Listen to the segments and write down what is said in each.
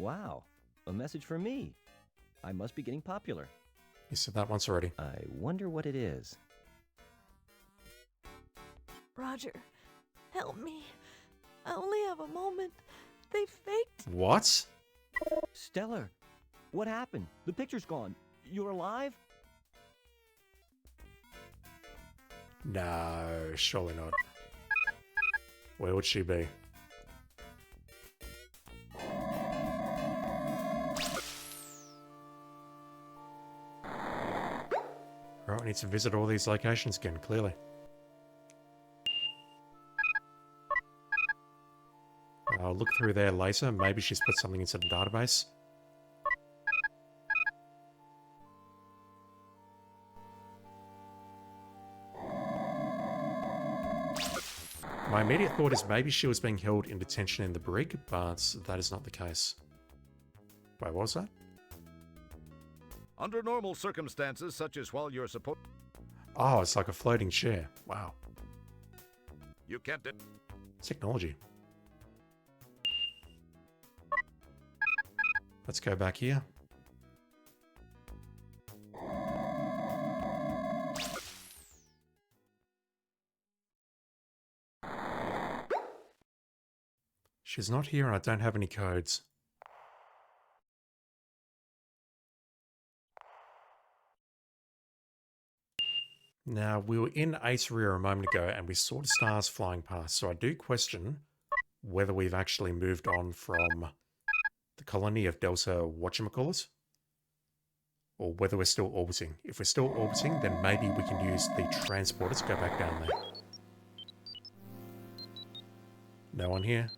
Wow, a message for me. I must be getting popular. You said that once already. I wonder what it is. Roger, help me. I only have a moment. They faked. What? Stellar, what happened? The picture's gone. You're alive? No, surely not. Where would she be? Right, we need to visit all these locations again, clearly. I'll look through there later. Maybe she's put something into the database. My immediate thought is maybe she was being held in detention in the brig, but that is not the case. Wait, what was that? Under normal circumstances, such as while you're supposed... Oh, it's like a floating chair. Wow. You can't... Technology. Let's go back here. She's not here and I don't have any codes. Now, we were in Ateria a moment ago and we saw the stars flying past, so I do question whether we've actually moved on from the colony of Delta whatchamacallit, or whether we're still orbiting. If we're still orbiting, then maybe we can use the transporter to go back down there. No one here.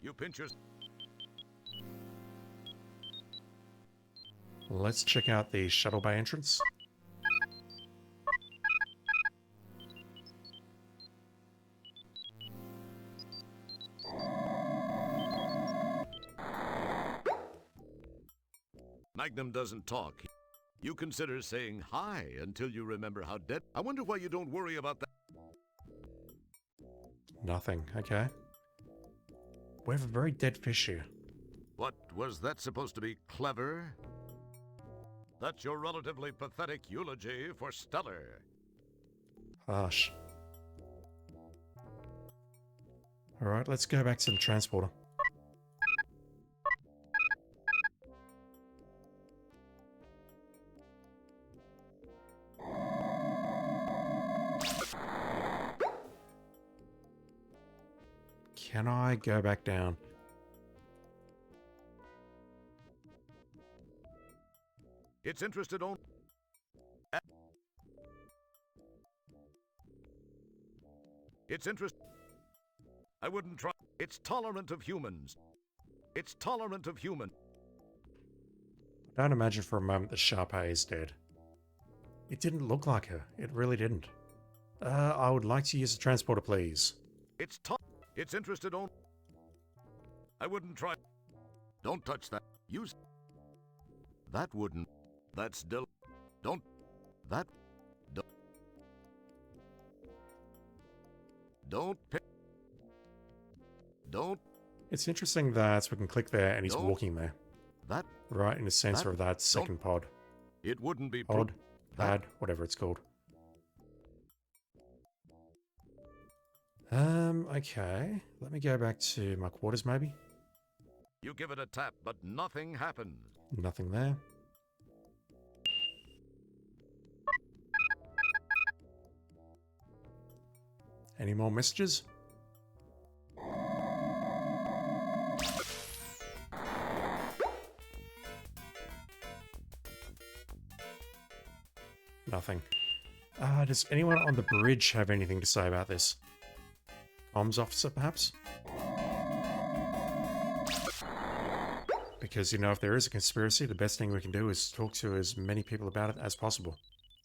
You pinchers. Let's check out the Shuttle Bay entrance. Magnum doesn't talk. You consider saying hi until you remember how dead... I wonder why you don't worry about that. Nothing. Okay. We have a very dead fish here. What, was that supposed to be clever? That's your relatively pathetic eulogy for Stellar. Harsh. Alright, let's go back to the transporter. Can I go back down? It's interested on... It's interest... I wouldn't try... It's tolerant of humans. It's tolerant of human. Don't imagine for a moment that Sharpay is dead. It didn't look like her. It really didn't. I would like to use the transporter, please. It's interested on... I wouldn't try... Don't touch that. Use... That wouldn't... That's still... Don't... That... Don't... Don't pick... Don't... It's interesting that we can click there and he's Don't- walking there. That... Right in the center That- of that second pod. It wouldn't be... Pod, That- pad, whatever it's called. Okay. Let me go back to my quarters, maybe. You give it a tap, but nothing happens. Nothing there. Any more messages? Nothing. Does anyone on the bridge have anything to say about this? Comms officer, perhaps? Because, you know, if there is a conspiracy, the best thing we can do is talk to as many people about it as possible.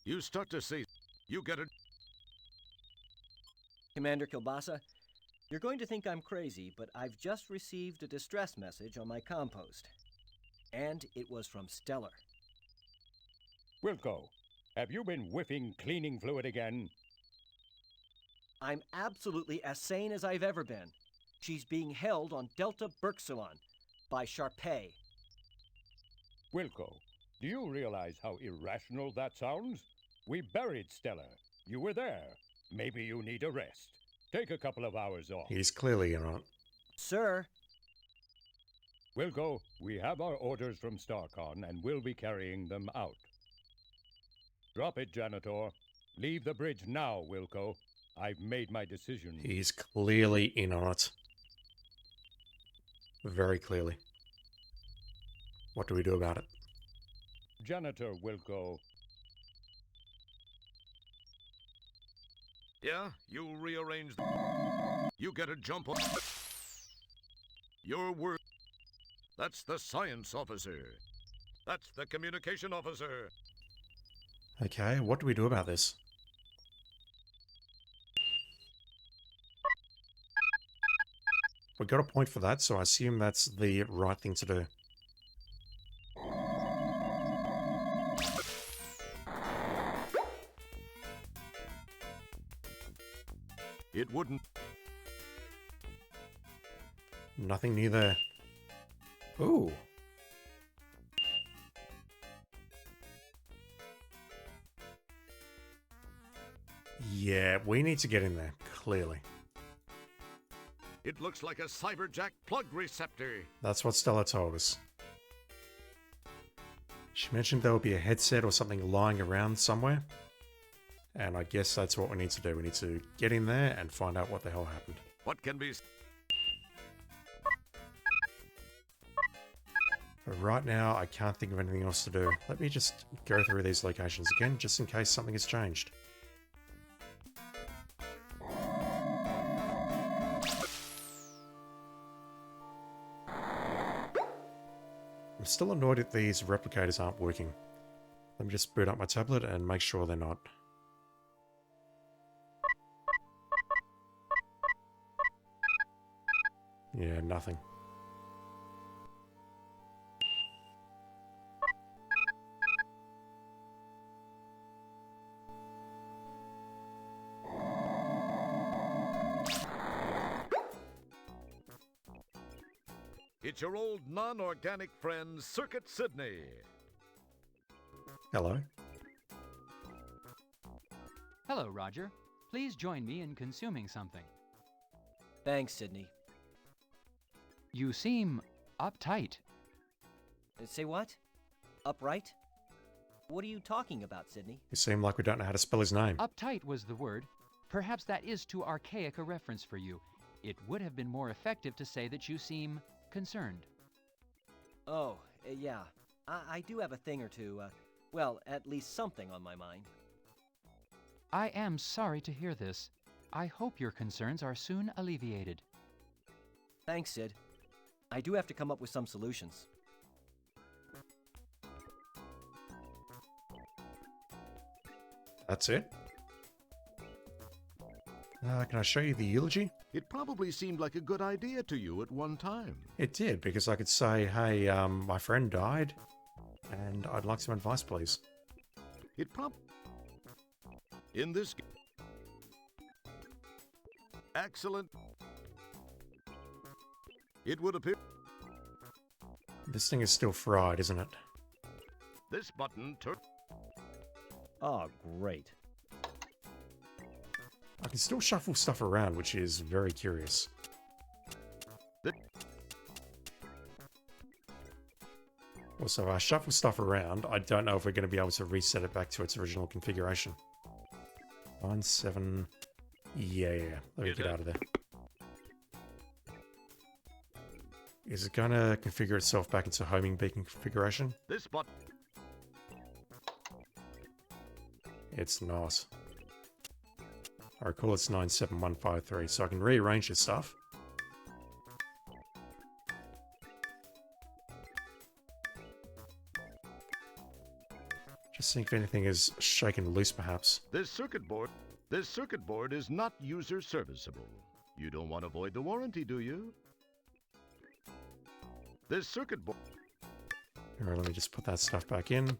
You start to see... You get it... Commander Kilbasa, you're going to think I'm crazy, but I've just received a distress message on my compost. And it was from Stellar. Wilco, have you been whiffing cleaning fluid again? I'm absolutely as sane as I've ever been. She's being held on Delta Berxilon. by Sharpay. Wilco, do you realize how irrational that sounds? We buried Stellar. You were there. Maybe you need a rest. Take a couple of hours off. He's clearly in on it. Sir, Wilco, we have our orders from StarCon and we'll be carrying them out. Drop it, janitor. Leave the bridge now, Wilco. I've made my decision. He's clearly in on it. Very clearly. What do we do about it? Janitor Wilco. Yeah, you rearrange. You get a jump on. Your word. That's the science officer. That's the communication officer. Okay, what do we do about this? We got a point for that, so I assume that's the right thing to do. It wouldn't. Nothing new there. Ooh. Yeah, we need to get in there, clearly. It looks like a cyberjack plug receptor. That's what Stella told us. She mentioned there will be a headset or something lying around somewhere. And I guess that's what we need to do. We need to get in there and find out what the hell happened. What can be? But right now, I can't think of anything else to do. Let me just go through these locations again, just in case something has changed. I'm still annoyed that these replicators aren't working. Let me just boot up my tablet and make sure they're not. Yeah, nothing. It's your old non-organic friend, Circuit Sydney. Hello? Hello, Roger. Please join me in consuming something. thanks, Sydney. You seem uptight. Say what? Upright? What are you talking about, Sydney? You seem like we don't know how to spell his name. Uptight was the word. Perhaps that is too archaic a reference for you. It would have been more effective to say that you seem concerned. Oh, yeah. I do have a thing or two, well, at least something on my mind. I am sorry to hear this. I hope your concerns are soon alleviated. Thanks, Sid. I do have to come up with some solutions. That's it? Can I show you the eulogy? It probably seemed like a good idea to you at one time. It did, because I could say, hey, my friend died, and I'd like some advice, please. It in this excellent. It would appear This thing is still fried, isn't it? this button Oh, great. I can still shuffle stuff around, which is very curious. Also, if I shuffle stuff around, I don't know if we're going to be able to reset it back to its original configuration. 9, 7... Yeah. Let me get out of there. Is it going to configure itself back into homing beacon configuration? this button. It's not. I recall it's 97153, so I can rearrange this stuff. Just think if anything is shaken loose, perhaps. This circuit board is not user serviceable. You don't want to void the warranty, do you? This circuit board. Alright, let me just put that stuff back in.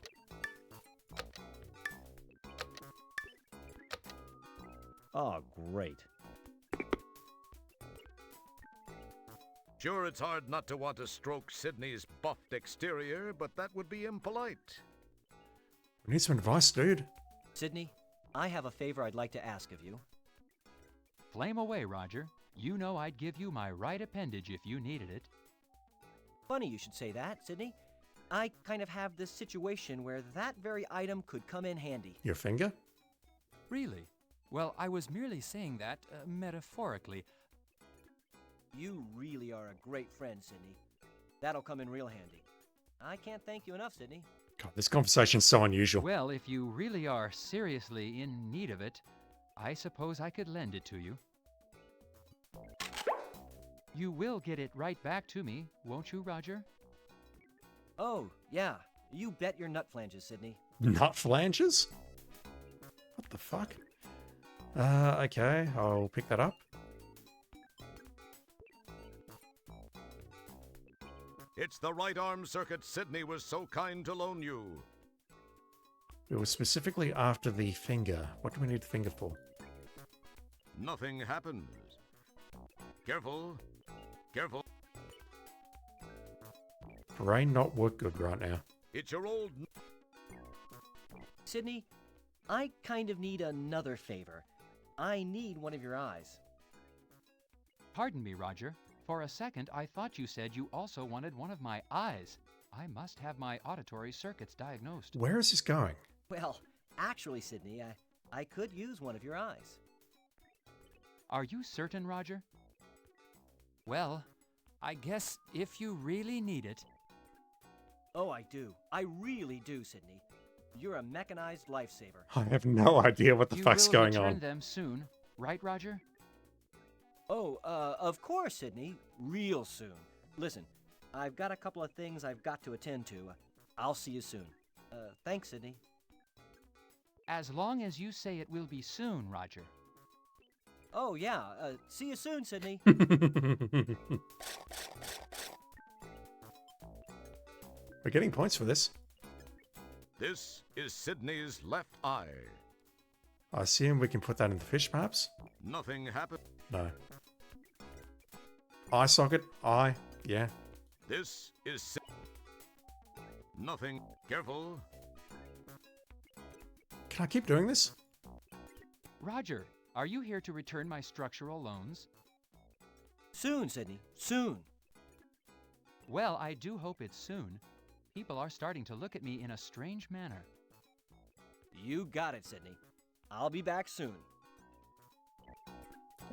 Oh, great. Sure, it's hard not to want to stroke Sydney's buffed exterior, but that would be impolite. We need some advice, dude. Sydney, I have a favor I'd like to ask of you. Flame away, Roger. You know I'd give you my right appendage if you needed it. Funny you should say that, Sydney. I kind of have this situation where that very item could come in handy. Your finger? Really? Well, I was merely saying that metaphorically. You really are a great friend, Sydney. That'll come in real handy. I can't thank you enough, Sydney. God, this conversation's so unusual. Well, if you really are seriously in need of it, I suppose I could lend it to you. You will get it right back to me, won't you, Roger? Oh, yeah. You bet your nut flanges, Sydney. Nut flanges? What the fuck? Okay, I'll pick that up. It's the right arm circuit Sydney was so kind to loan you. It was specifically after the finger. What do we need the finger for? Nothing happens. Careful. Careful. Brain not work good right now. It's your old... Sydney, I kind of need another favor. I need one of your eyes. Pardon me, Roger. For a second, I thought you said you also wanted one of my eyes. I must have my auditory circuits diagnosed. Where is this going? Well, actually, Sydney, I could use one of your eyes. Are you certain, Roger? Well, I guess if you really need it. Oh, I do. I really do, Sydney. You're a mechanized lifesaver. I have no idea what the fuck's going You will on. return them soon, right, Roger? Oh, of course, Sydney. Real soon. Listen, I've got a couple of things I've got to attend to. I'll see you soon. Thanks, Sydney. As long as you say it will be soon, Roger. Oh, yeah. See you soon, Sydney. We're getting points for this. This is Sydney's left eye. I assume we can put that in the fish, perhaps? Nothing happened. No. Eye socket, eye, yeah. This is... Nothing. Careful. Can I keep doing this? Roger, are you here to return my structural loans? Soon, Sydney. Soon. Well, I do hope it's soon. People are starting to look at me in a strange manner. You got it, Sydney. I'll be back soon.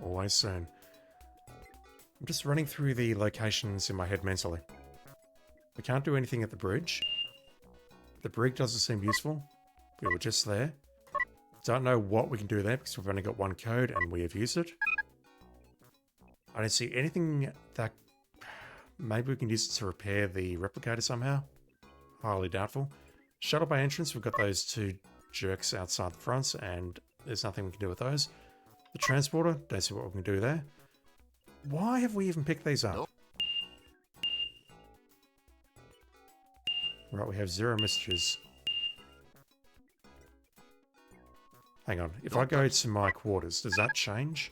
Always soon. I'm just running through the locations in my head mentally. We can't do anything at the bridge. The brig doesn't seem useful. We were just there. Don't know what we can do there because we've only got one code and we have used it. I don't see anything that... Maybe we can use it to repair the replicator somehow. Highly doubtful. Shuttle Bay entrance, we've got those two jerks outside the front and there's nothing we can do with those. The transporter, don't see what we can do there. Why have we even picked these up? Right, we have 0 messages. Hang on, if I go to my quarters, does that change?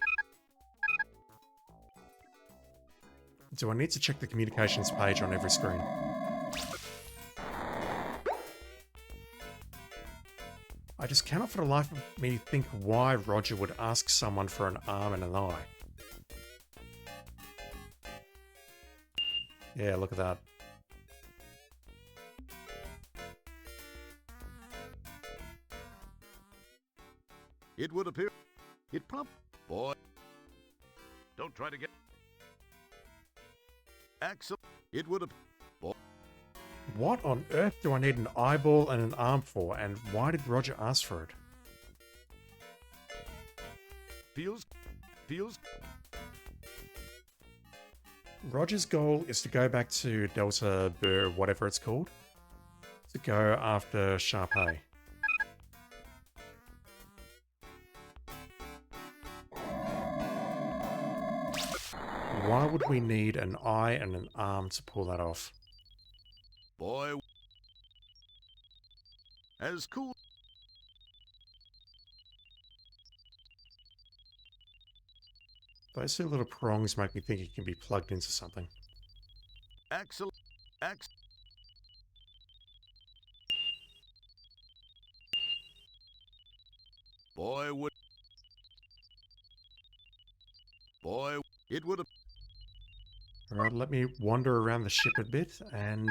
Do I need to check the communications page on every screen? I just cannot for the life of me think why Roger would ask someone for an arm and an eye. Yeah, look at that. It would appear... It Boy. Don't try to get... Axel. It would appear... What on earth do I need an eyeball and an arm for, and why did Roger ask for it? Feels... Roger's goal is to go back to Delta Burr, whatever it's called, to go after Sharpay. Why would we need an eye and an arm to pull that off? Boy. As cool... Those two little prongs make me think it can be plugged into something. Excellent. Boy, would. Boy, it would have. Alright, let me wander around the ship a bit and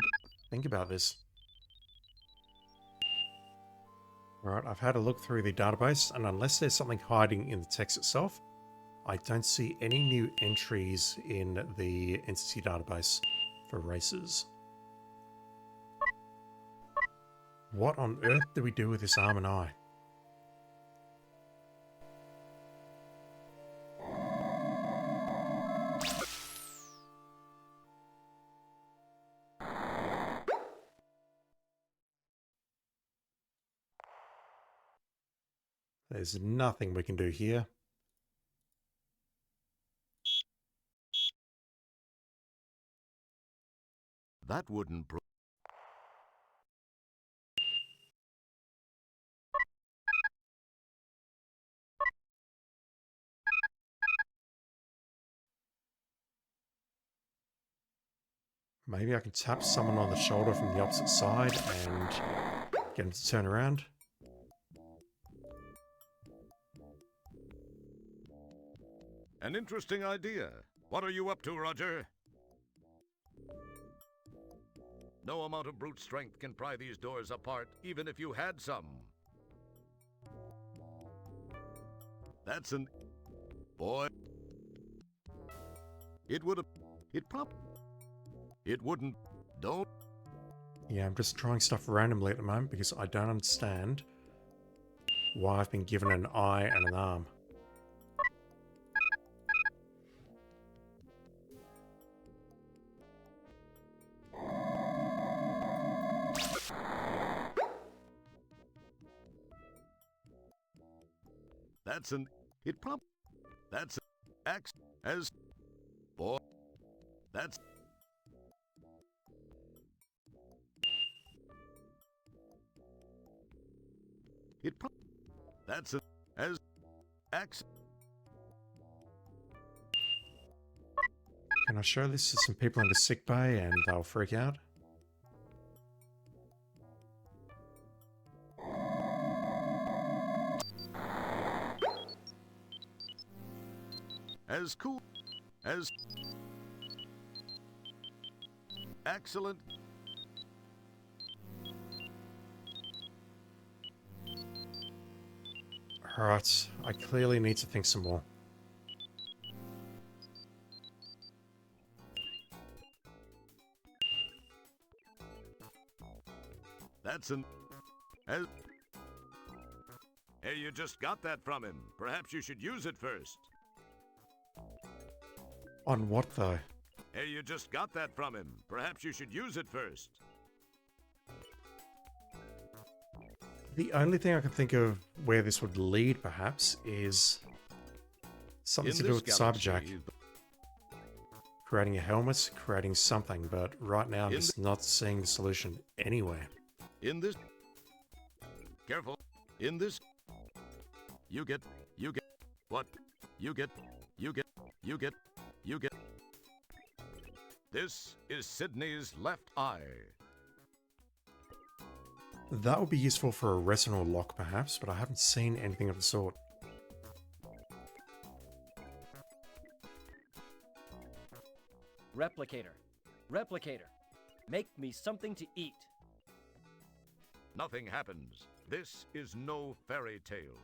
think about this. Alright, I've had a look through the database, and unless there's something hiding in the text itself, I don't see any new entries in the entity database for races. What on earth do we do with this arm and eye? There's nothing we can do here. That wouldn't. Maybe I can tap someone on the shoulder from the opposite side and get him to turn around. An interesting idea. What are you up to, Roger? No amount of brute strength can pry these doors apart, even if you had some. That's an... Boy. It would have... It wouldn't... Don't... Yeah, I'm just trying stuff randomly at the moment because I don't understand why I've been given an eye and an arm. That's an... That's an... X... As... Boy... That's... That's an... As... X... Can I show this to some people in the sick bay and they'll freak out? As cool... As... Excellent... Alright, I clearly need to think some more. That's an... As... Hey, you just got that from him. Perhaps you should use it first. On what though? Hey, you just got that from him. Perhaps you should use it first. The only thing I can think of where this would lead, perhaps, is something to do with the Cyberjack. Creating a helmet, creating something, but right now I'm just not seeing the solution anywhere. In this... Careful. In this... You get... What? You get... This is Sydney's left eye. That would be useful for a retinal lock, perhaps, but I haven't seen anything of the sort. Replicator. Replicator. Make me something to eat. Nothing happens. This is no fairy tale.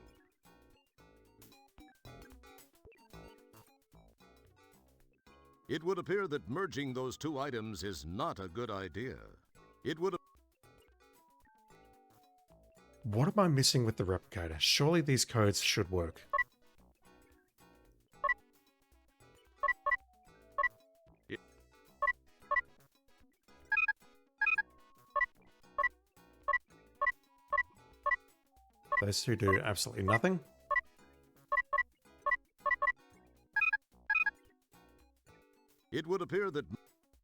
It would appear that merging those two items is not a good idea. It would... What am I missing with the replicator? Surely these codes should work. Those two do absolutely nothing. It would appear that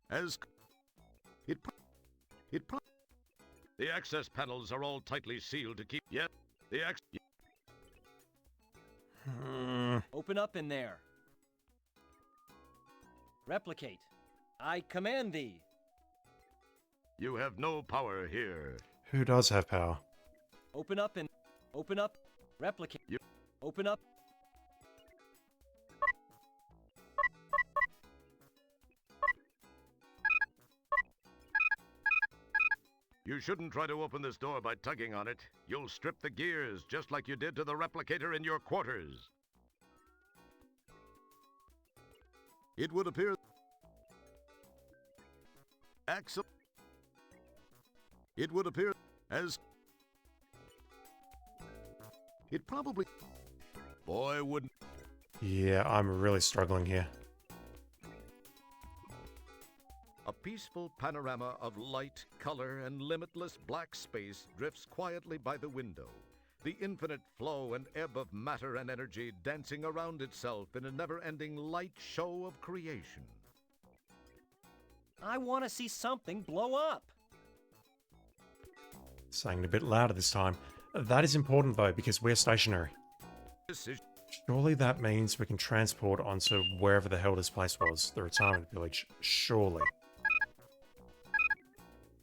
as... The access panels are all tightly sealed to keep... Yet, the Open up in there. Replicate. I command thee. You have no power here. Who does have power? Open up and open up. Replicate. You- Open up. You shouldn't try to open this door by tugging on it. You'll strip the gears, just like you did to the replicator in your quarters. It would appear... Axel... It would appear as... It probably... Boy, wouldn't... Yeah, I'm really struggling here. A peaceful panorama of light, color, and limitless black space drifts quietly by the window. The infinite flow and ebb of matter and energy dancing around itself in a never-ending light show of creation. I want to see something blow up. Saying it a bit louder this time. That is important though, because we're stationary. This is... Surely that means we can transport onto wherever the hell this place was, the retirement village. Surely.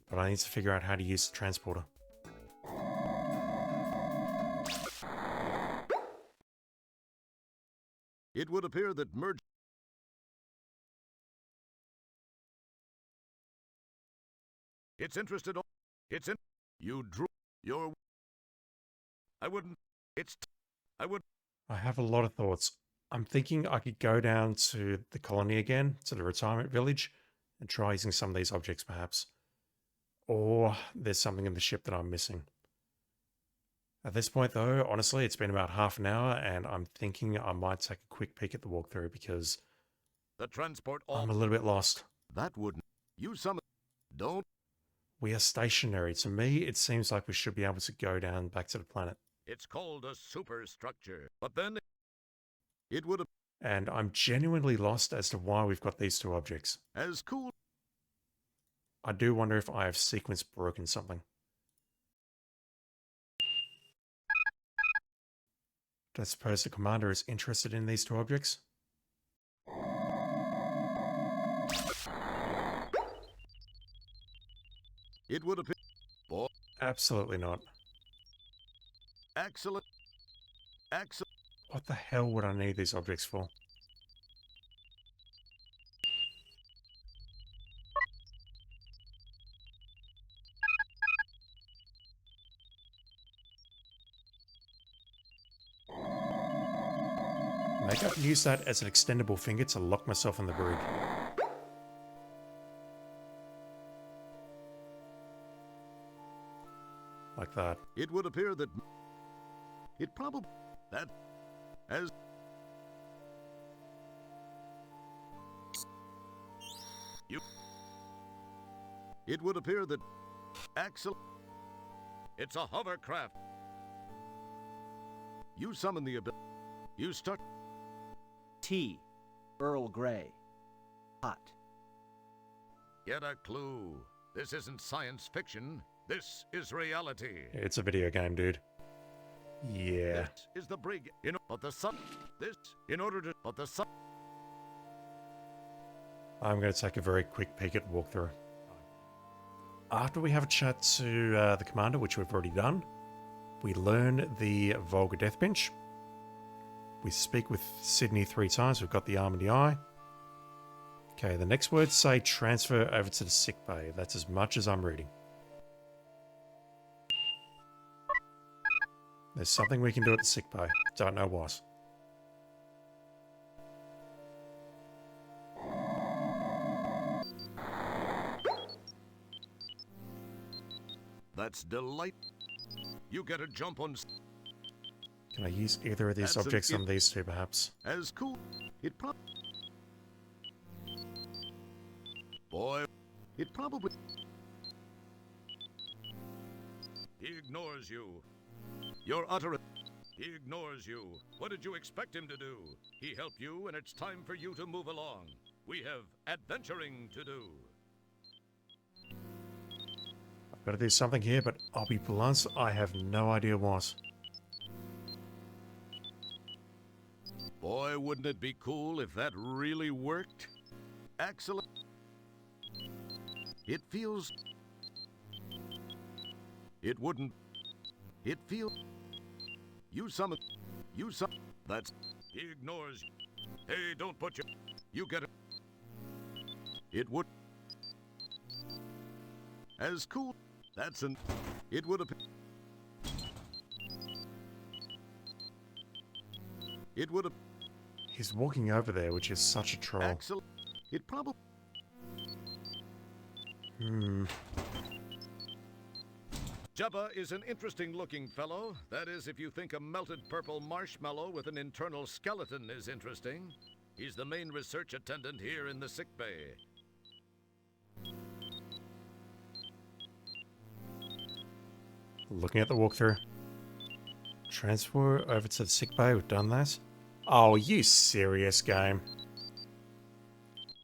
But I need to figure out how to use the transporter. It would appear that merge... It's interested... It's in... You drew... Your... I wouldn't... It's... I would... I have a lot of thoughts. I'm thinking I could go down to the colony again, to the retirement village, and try using some of these objects perhaps. Or there's something in the ship that I'm missing. At this point though, honestly, it's been about half an hour and I'm thinking I might take a quick peek at the walkthrough because The transport... I'm a little bit lost. That wouldn't... You summon... Don't... We are stationary. To me, it seems like we should be able to go down back to the planet. It's called a superstructure. But then... It would have... And I'm genuinely lost as to why we've got these two objects. As cool... I do wonder if I have sequence broken something. Do I suppose the commander is interested in these two objects? It would appear... Boy... Absolutely not. Excellent... Excellent... What the hell would I need these objects for? Maybe I can use that as an extendable finger to lock myself in the brig. Like that. It would appear that... It probably... That... As... You... It would appear that... Excellent... It's a hovercraft. You summon the ability... You start... Tea. Earl Grey. Hot. Get a clue. This isn't science fiction. This is reality. It's a video game, dude. Yeah. This is the brig. But the sun... This... In order to... But the sun... I'm going to take a very quick peek at the walkthrough. After we have a chat to the commander, which we've already done, we learn the Volga Death Bench. We speak with Sydney 3 times. We've got the arm and the eye. Okay, the next words say transfer over to the sick bay. That's as much as I'm reading. There's something we can do at the sick bay. Don't know what. That's delight. You get a jump on... Can I use either of these That's objects on these two, perhaps? As cool. It Boy, it probably... He ignores you. Your utterance... He ignores you. What did you expect him to do? He helped you, and it's time for you to move along. We have adventuring to do. I've got to do something here, but I'll be blunt, I have no idea what. Boy, wouldn't it be cool if that really worked? Excellent. It feels... It wouldn't. It feels. You summon. You summon. That's. He ignores. Hey, don't put your. You get it. It would. As cool. That's an. It would appear. It would have. He's walking over there, which is such a troll. Excellent. It probably. Jabba is an interesting looking fellow. That is, if you think a melted purple marshmallow with an internal skeleton is interesting. He's the main research attendant here in the sick bay. Looking at the walkthrough. Transfer over to the sick bay. We've done that. Oh, you serious, game?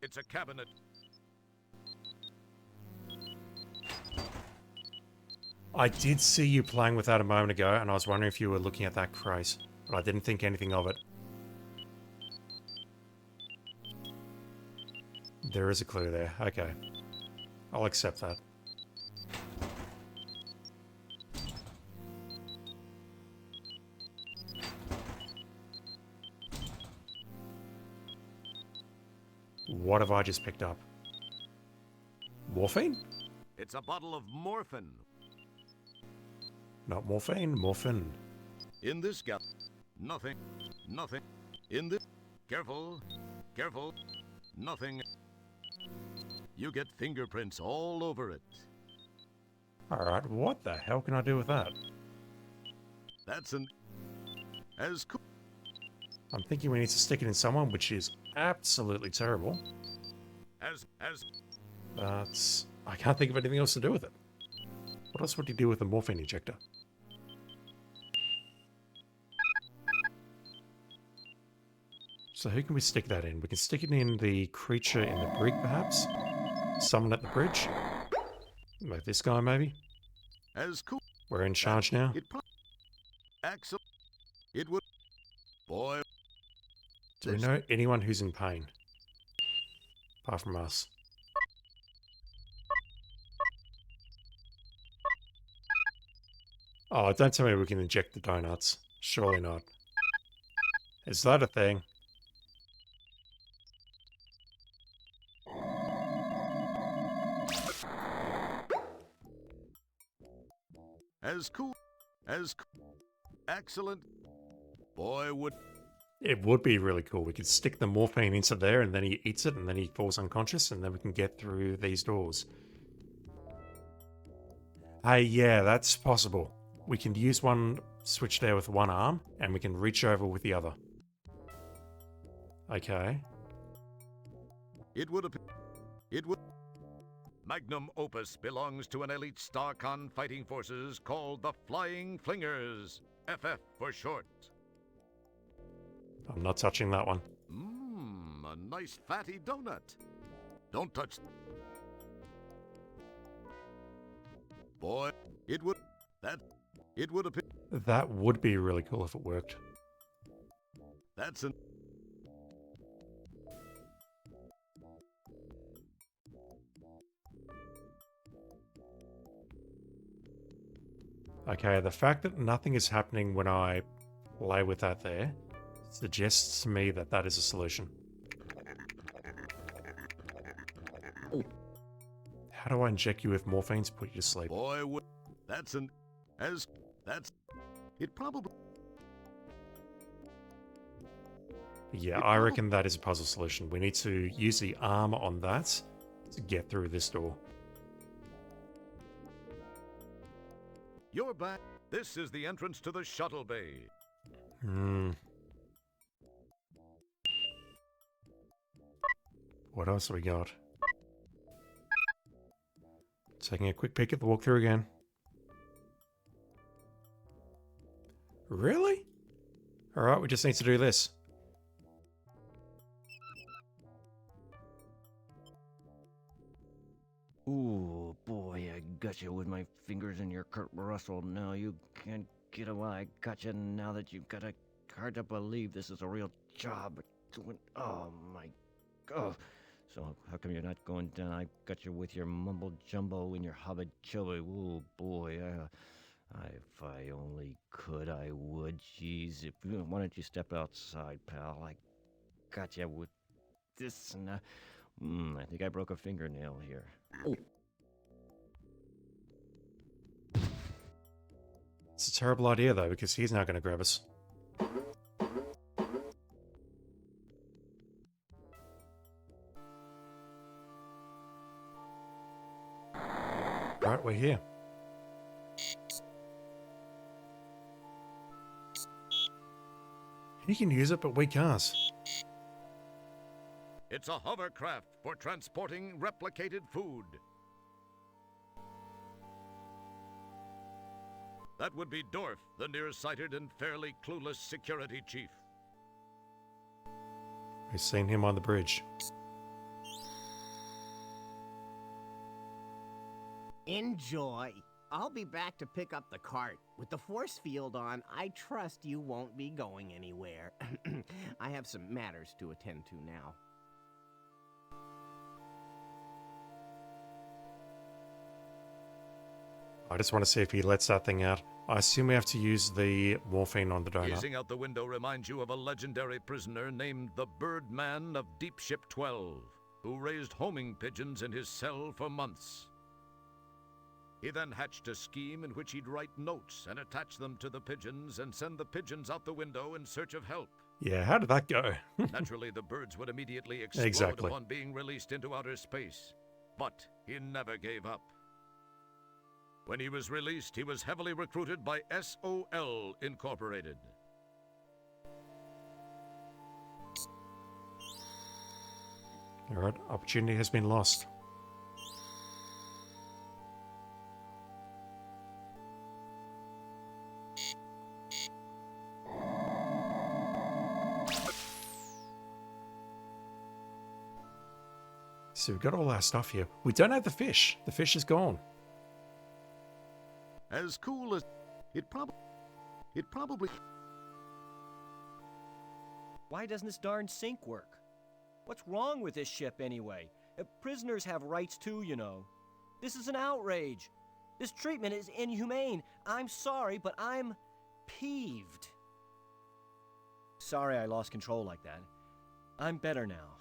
It's a cabinet. I did see you playing with that a moment ago, and I was wondering if you were looking at that crate, but I didn't think anything of it. There is a clue there. Okay. I'll accept that. What have I just picked up? Morphine? It's a bottle of morphine. Not morphine, morphine. In this gap. Nothing. Nothing. In this. Careful. Careful. Nothing. You get fingerprints all over it. Alright, what the hell can I do with that? That's an. As cool. I'm thinking we need to stick it in someone, which is absolutely terrible. As. But I can't think of anything else to do with it. What else would you do with a morphine injector? So who can we stick that in? We can stick it in the creature in the brig, perhaps? Someone at the bridge? Like this guy, maybe? As cool. We're in charge now. It probably. Axel. It would. Boy. Do we know anyone who's in pain? Apart from us. Oh, don't tell me we can inject the donuts. Surely not. Is that a thing? As cool. As cool. Excellent. Boy, would. It would be really cool. We could stick the morphine into there and then he eats it and then he falls unconscious and then we can get through these doors. Hey, yeah, that's possible. We can use one switch there with one arm and we can reach over with the other. Okay. It would appear. It would. Magnum Opus belongs to an elite StarCon fighting forces called the Flying Flingers. FF for short. I'm not touching that one. Mmm, a nice fatty donut. Don't touch. Boy, it would. That. It would appear. That would be really cool if it worked. That's an. Okay, the fact that nothing is happening when I play with that there suggests to me that that is a solution. How do I inject you with morphine to put you to sleep? Boy, would. That's an. As. That's. It probably. Yeah, I reckon that is a puzzle solution. We need to use the arm on that to get through this door. You're back. This is the entrance to the Shuttle Bay. What else have we got? Taking a quick peek at the walkthrough again. Really? Alright, we just need to do this. Ooh, boy, I got you with my fingers in your Kurt Russell. Now you can't get away. I got you now that you've got a hard to believe this is a real job. Oh my god. So how come you're not going down? I got you with your mumble jumbo and your hubba chubba. Oh boy, if I only could, I would. Jeez, why don't you step outside, pal? I got you with this, and I think I broke a fingernail here. Oh. It's a terrible idea, though, because he's not going to grab us. Right, we're here. He can use it, but we can't. It's a hovercraft for transporting replicated food. That would be Dorf, the nearsighted and fairly clueless security chief. We've seen him on the bridge. Enjoy. I'll be back to pick up the cart. With the force field on, I trust you won't be going anywhere. I have some matters to attend to now. I just want to see if he lets that thing out. I assume we have to use the morphine on the donut. Gazing out the window reminds you of a legendary prisoner named the Birdman of Deep Ship 12, who raised homing pigeons in his cell for months. He then hatched a scheme in which he'd write notes and attach them to the pigeons and send the pigeons out the window in search of help. Yeah, how did that go? Naturally, the birds would immediately explode Exactly. upon being released into outer space. But he never gave up. When he was released, he was heavily recruited by SOL Incorporated. Alright, opportunity has been lost. So we've got all our stuff here. We don't have the fish. The fish is gone. As cool as it probably. Why doesn't this darn sink work? What's wrong with this ship anyway? Prisoners have rights too, you know. This is an outrage. This treatment is inhumane. I'm sorry, but I'm peeved. Sorry I lost control like that. I'm better now.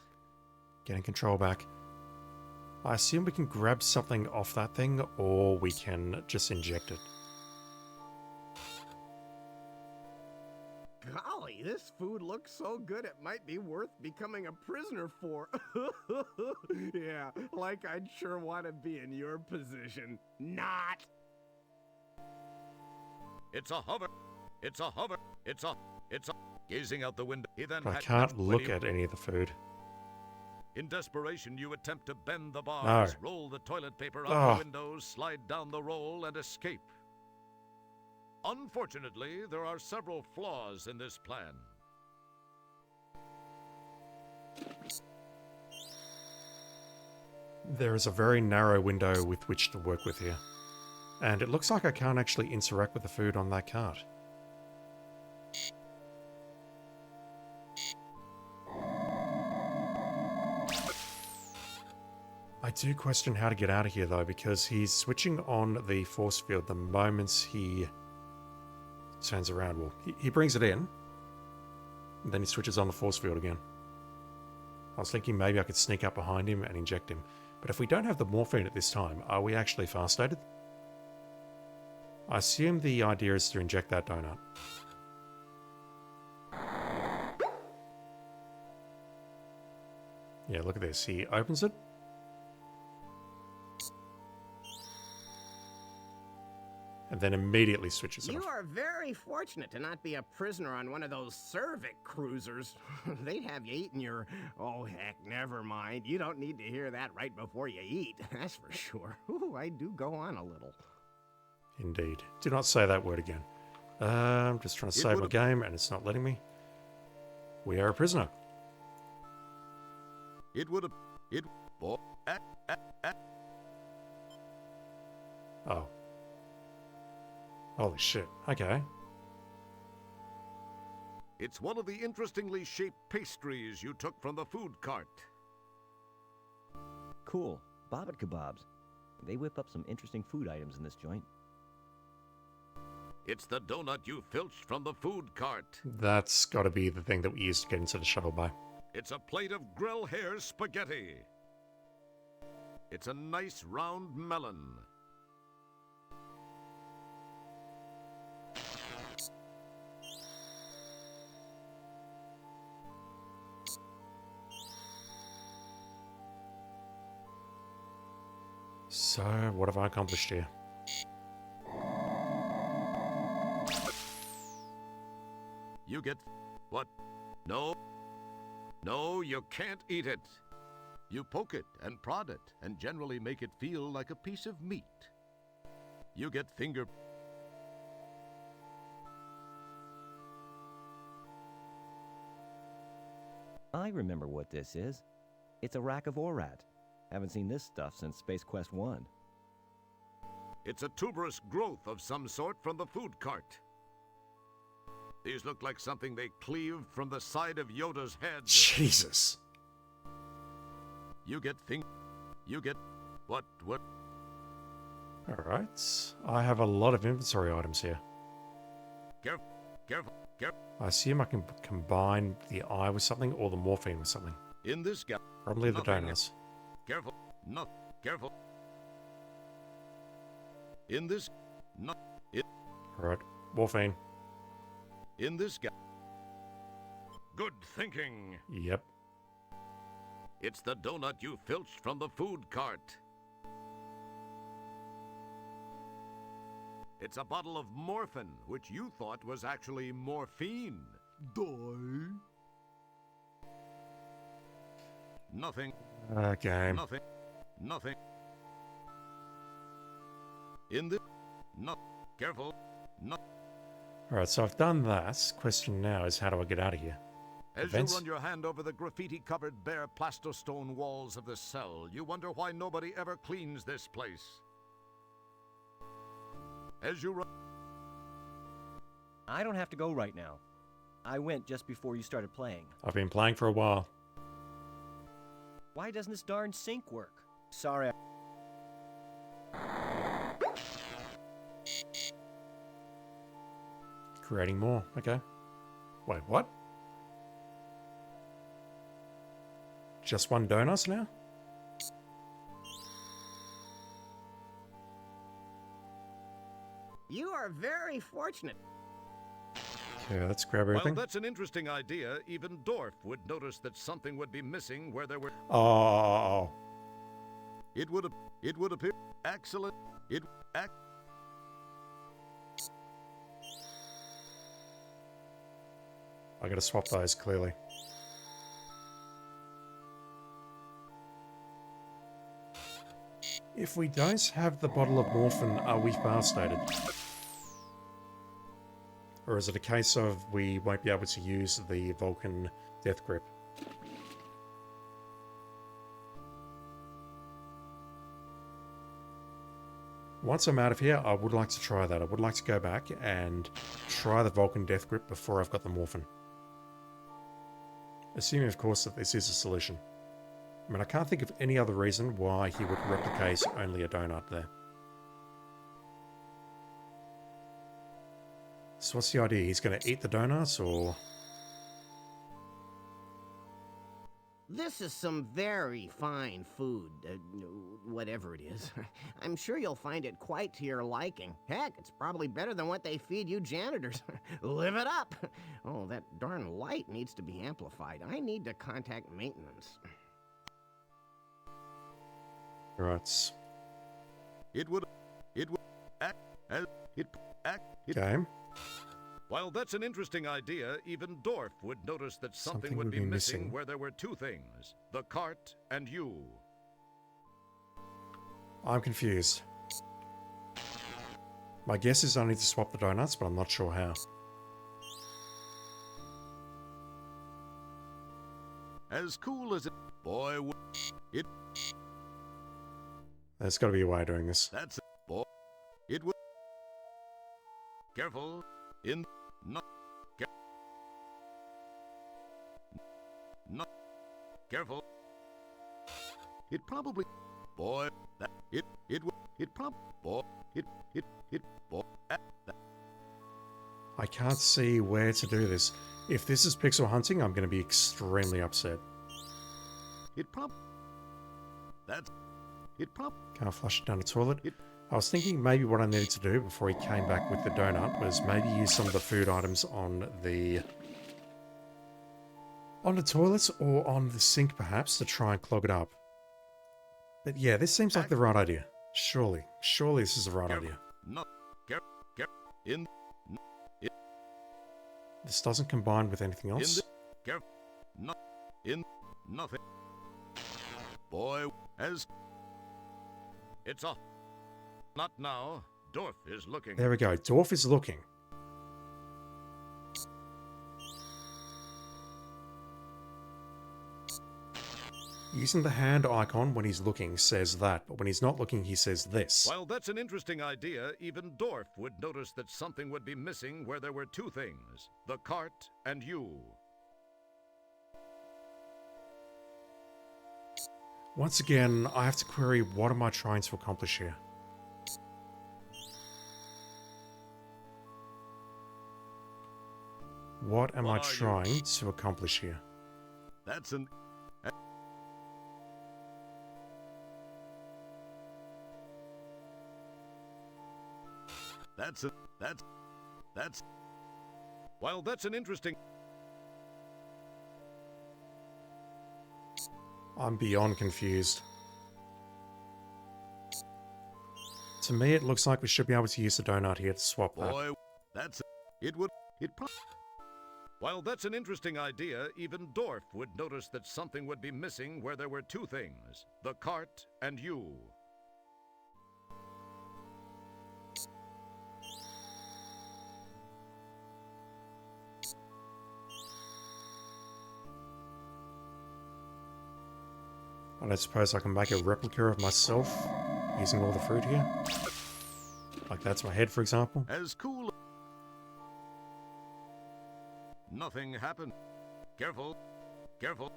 Getting control back. I assume we can grab something off that thing, or we can just inject it. Golly, this food looks so good it might be worth becoming a prisoner for. Yeah, like I'd sure want to be in your position. Not! It's a hover. It's a hover. It's a. Gazing out the window, he then. I can't look at any of the food. In desperation, you attempt to bend the bars, roll the toilet paper out the windows, slide down the roll, and escape. Unfortunately, there are several flaws in this plan. There is a very narrow window with which to work with here. And it looks like I can't actually interact with the food on that cart. I do question how to get out of here though, because he's switching on the force field the moment he turns around. Well, he brings it in, and then he switches on the force field again. I was thinking maybe I could sneak up behind him and inject him. But if we don't have the morphine at this time, are we actually fast-dated? I assume the idea is to inject that donut. Yeah, look at this. He opens it. And then immediately switches it You off. are very fortunate to not be a prisoner on one of those Cervic cruisers. They'd have you eating your... Oh, heck, never mind. You don't need to hear that right before you eat, that's for sure. Ooh, I do go on a little. Indeed. Do not say that word again. I'm just trying to save my game, and it's not letting me. We are a prisoner. It would have... Oh. Holy shit. Okay. It's one of the interestingly shaped pastries you took from the food cart. Cool. Bobbit kebabs. They whip up some interesting food items in this joint. It's the donut you filched from the food cart. That's got to be the thing that we used to get into the Shuttle Bay. It's a plate of grill hair spaghetti. It's a nice round melon. So, what have I accomplished here? You get... what? No. No, you can't eat it. You poke it and prod it and generally make it feel like a piece of meat. You get finger... I remember what this is. It's a rack of Orat. Haven't seen this stuff since Space Quest 1. It's a tuberous growth of some sort from the food cart. These look like something they cleaved from the side of Yoda's head. Jesus. You get You get... What? Alright. I have a lot of inventory items here. Careful. I assume I can combine the eye with something or the morphine with something. In this gap. Probably the Nothing. donuts. Careful. No. Careful. In this... No. Alright. Morphine. In this gap. Good thinking. Yep. It's the donut you filched from the food cart. It's a bottle of morphine, which you thought was actually morphine. Die. Nothing. Okay. Nothing. In the... No. Careful. No. Alright, so I've done that. Question now is how do I get out of here? As Vince? you run your hand over the graffiti-covered bare plastostone walls of the cell, you wonder why nobody ever cleans this place. As you run... I don't have to go right now. I went just before you started playing. I've been playing for a while. Why doesn't this darn sync work? Sorry. Creating more. Okay. Wait, what? Just one donuts now? You are very fortunate. Okay, let's grab Well, everything. that's an interesting idea. Even Dorf would notice that something would be missing where there were... Oh. It would appear... Excellent. I gotta swap those, clearly. If we don't have the bottle of morphine, are we fast-dated? Or is it a case of we won't be able to use the Vulcan Death Grip? Once I'm out of here, I would like to try that. I would like to go back and try the Vulcan Death Grip before I've got the morphine. Assuming, of course, that this is a solution. I mean, I can't think of any other reason why he would replicate only a donut there. So what's the idea? He's going to eat the donuts, or... This is some very fine food, whatever it is. I'm sure you'll find it quite to your liking. Heck, it's probably better than what they feed you janitors. Live it up! Oh, that darn light needs to be amplified. I need to contact maintenance. Right. Game. While that's an interesting idea, even Dorf would notice that something would be missing where there were two things. The cart and you. I'm confused. My guess is I need to swap the donuts, but I'm not sure how. As cool as it... Boy, it... There's got to be a way of doing this. That's it, boy. It would... Careful. In... No... No... Careful. It probably. Boy, that. It would. It prob. Boy. It. Boy. That. I can't see where to do this. If this is pixel hunting, I'm going to be extremely upset. It prob. That's. It prob. Can't flush it down the toilet. It- I was thinking maybe what I needed to do before he came back with the donut was maybe use some of the food items on the toilets or on the sink perhaps to try and clog it up. But yeah, this seems like the right idea. Surely this is the right idea. No. Care. In. This doesn't combine with anything In else. the. Care. No. In. Nothing. Boy. As. It's a. Not now. Dorf is looking. There we go. Dorf is looking. Using the hand icon when he's looking says that, but when he's not looking, he says this. While that's an interesting idea, even Dorf would notice that something would be missing where there were two things: the cart and you. Once again, I have to query what am I trying to accomplish here? What am I What are you- trying to accomplish here? That's an. That's. While that's an interesting. I'm beyond confused. To me, it looks like we should be able to use the donut here to swap that. Boy, that's. It would. It pro. While that's an interesting idea, even Dorf would notice that something would be missing where there were two things: the cart and you. I don't suppose I can make a replica of myself using all the fruit here. Like that's my head, for example. As cool. Nothing happened. Careful. Careful.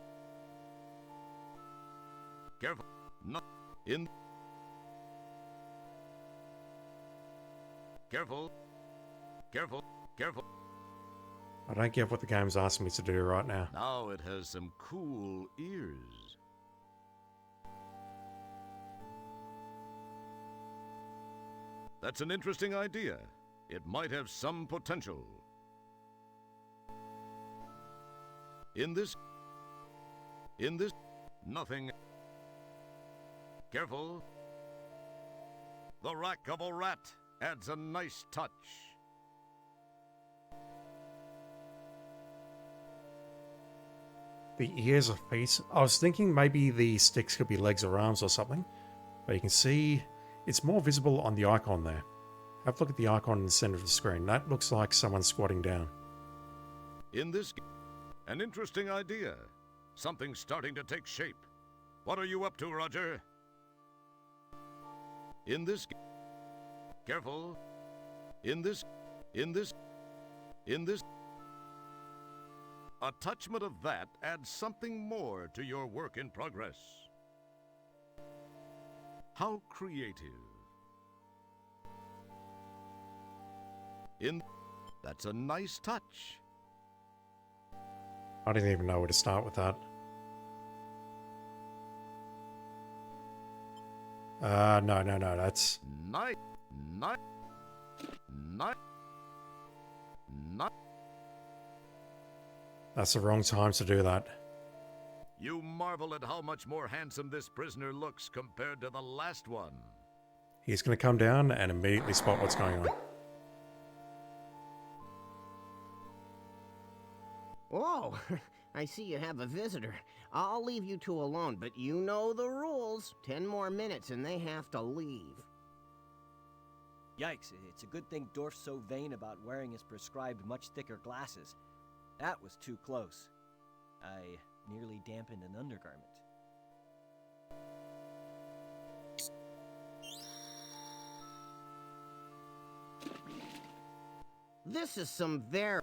Careful. Not in. Careful. Careful. Careful. I don't get what the game's asking me to do right now. Now it has some cool ears. That's an interesting idea. It might have some potential. In this, nothing. Careful. The rack of a rat adds a nice touch. The ears are feet. I was thinking maybe the sticks could be legs or arms or something. But you can see it's more visible on the icon there. Have a look at the icon in the center of the screen. That looks like someone squatting down. In this, an interesting idea. Something's starting to take shape. What are you up to, Roger? In this, careful. In this, a touchment of that adds something more to your work in progress. How creative. That's a nice touch. I didn't even know where to start with that. No, that's... Nice. That's the wrong time to do that. You marvel at how much more handsome this prisoner looks compared to the last one. He's going to come down and immediately spot what's going on. Whoa, I see you have a visitor. I'll leave you two alone, but you know the rules. 10 more minutes and they have to leave. Yikes, it's a good thing Dorf's so vain about wearing his prescribed much thicker glasses. That was too close. I nearly dampened an undergarment. This is some very...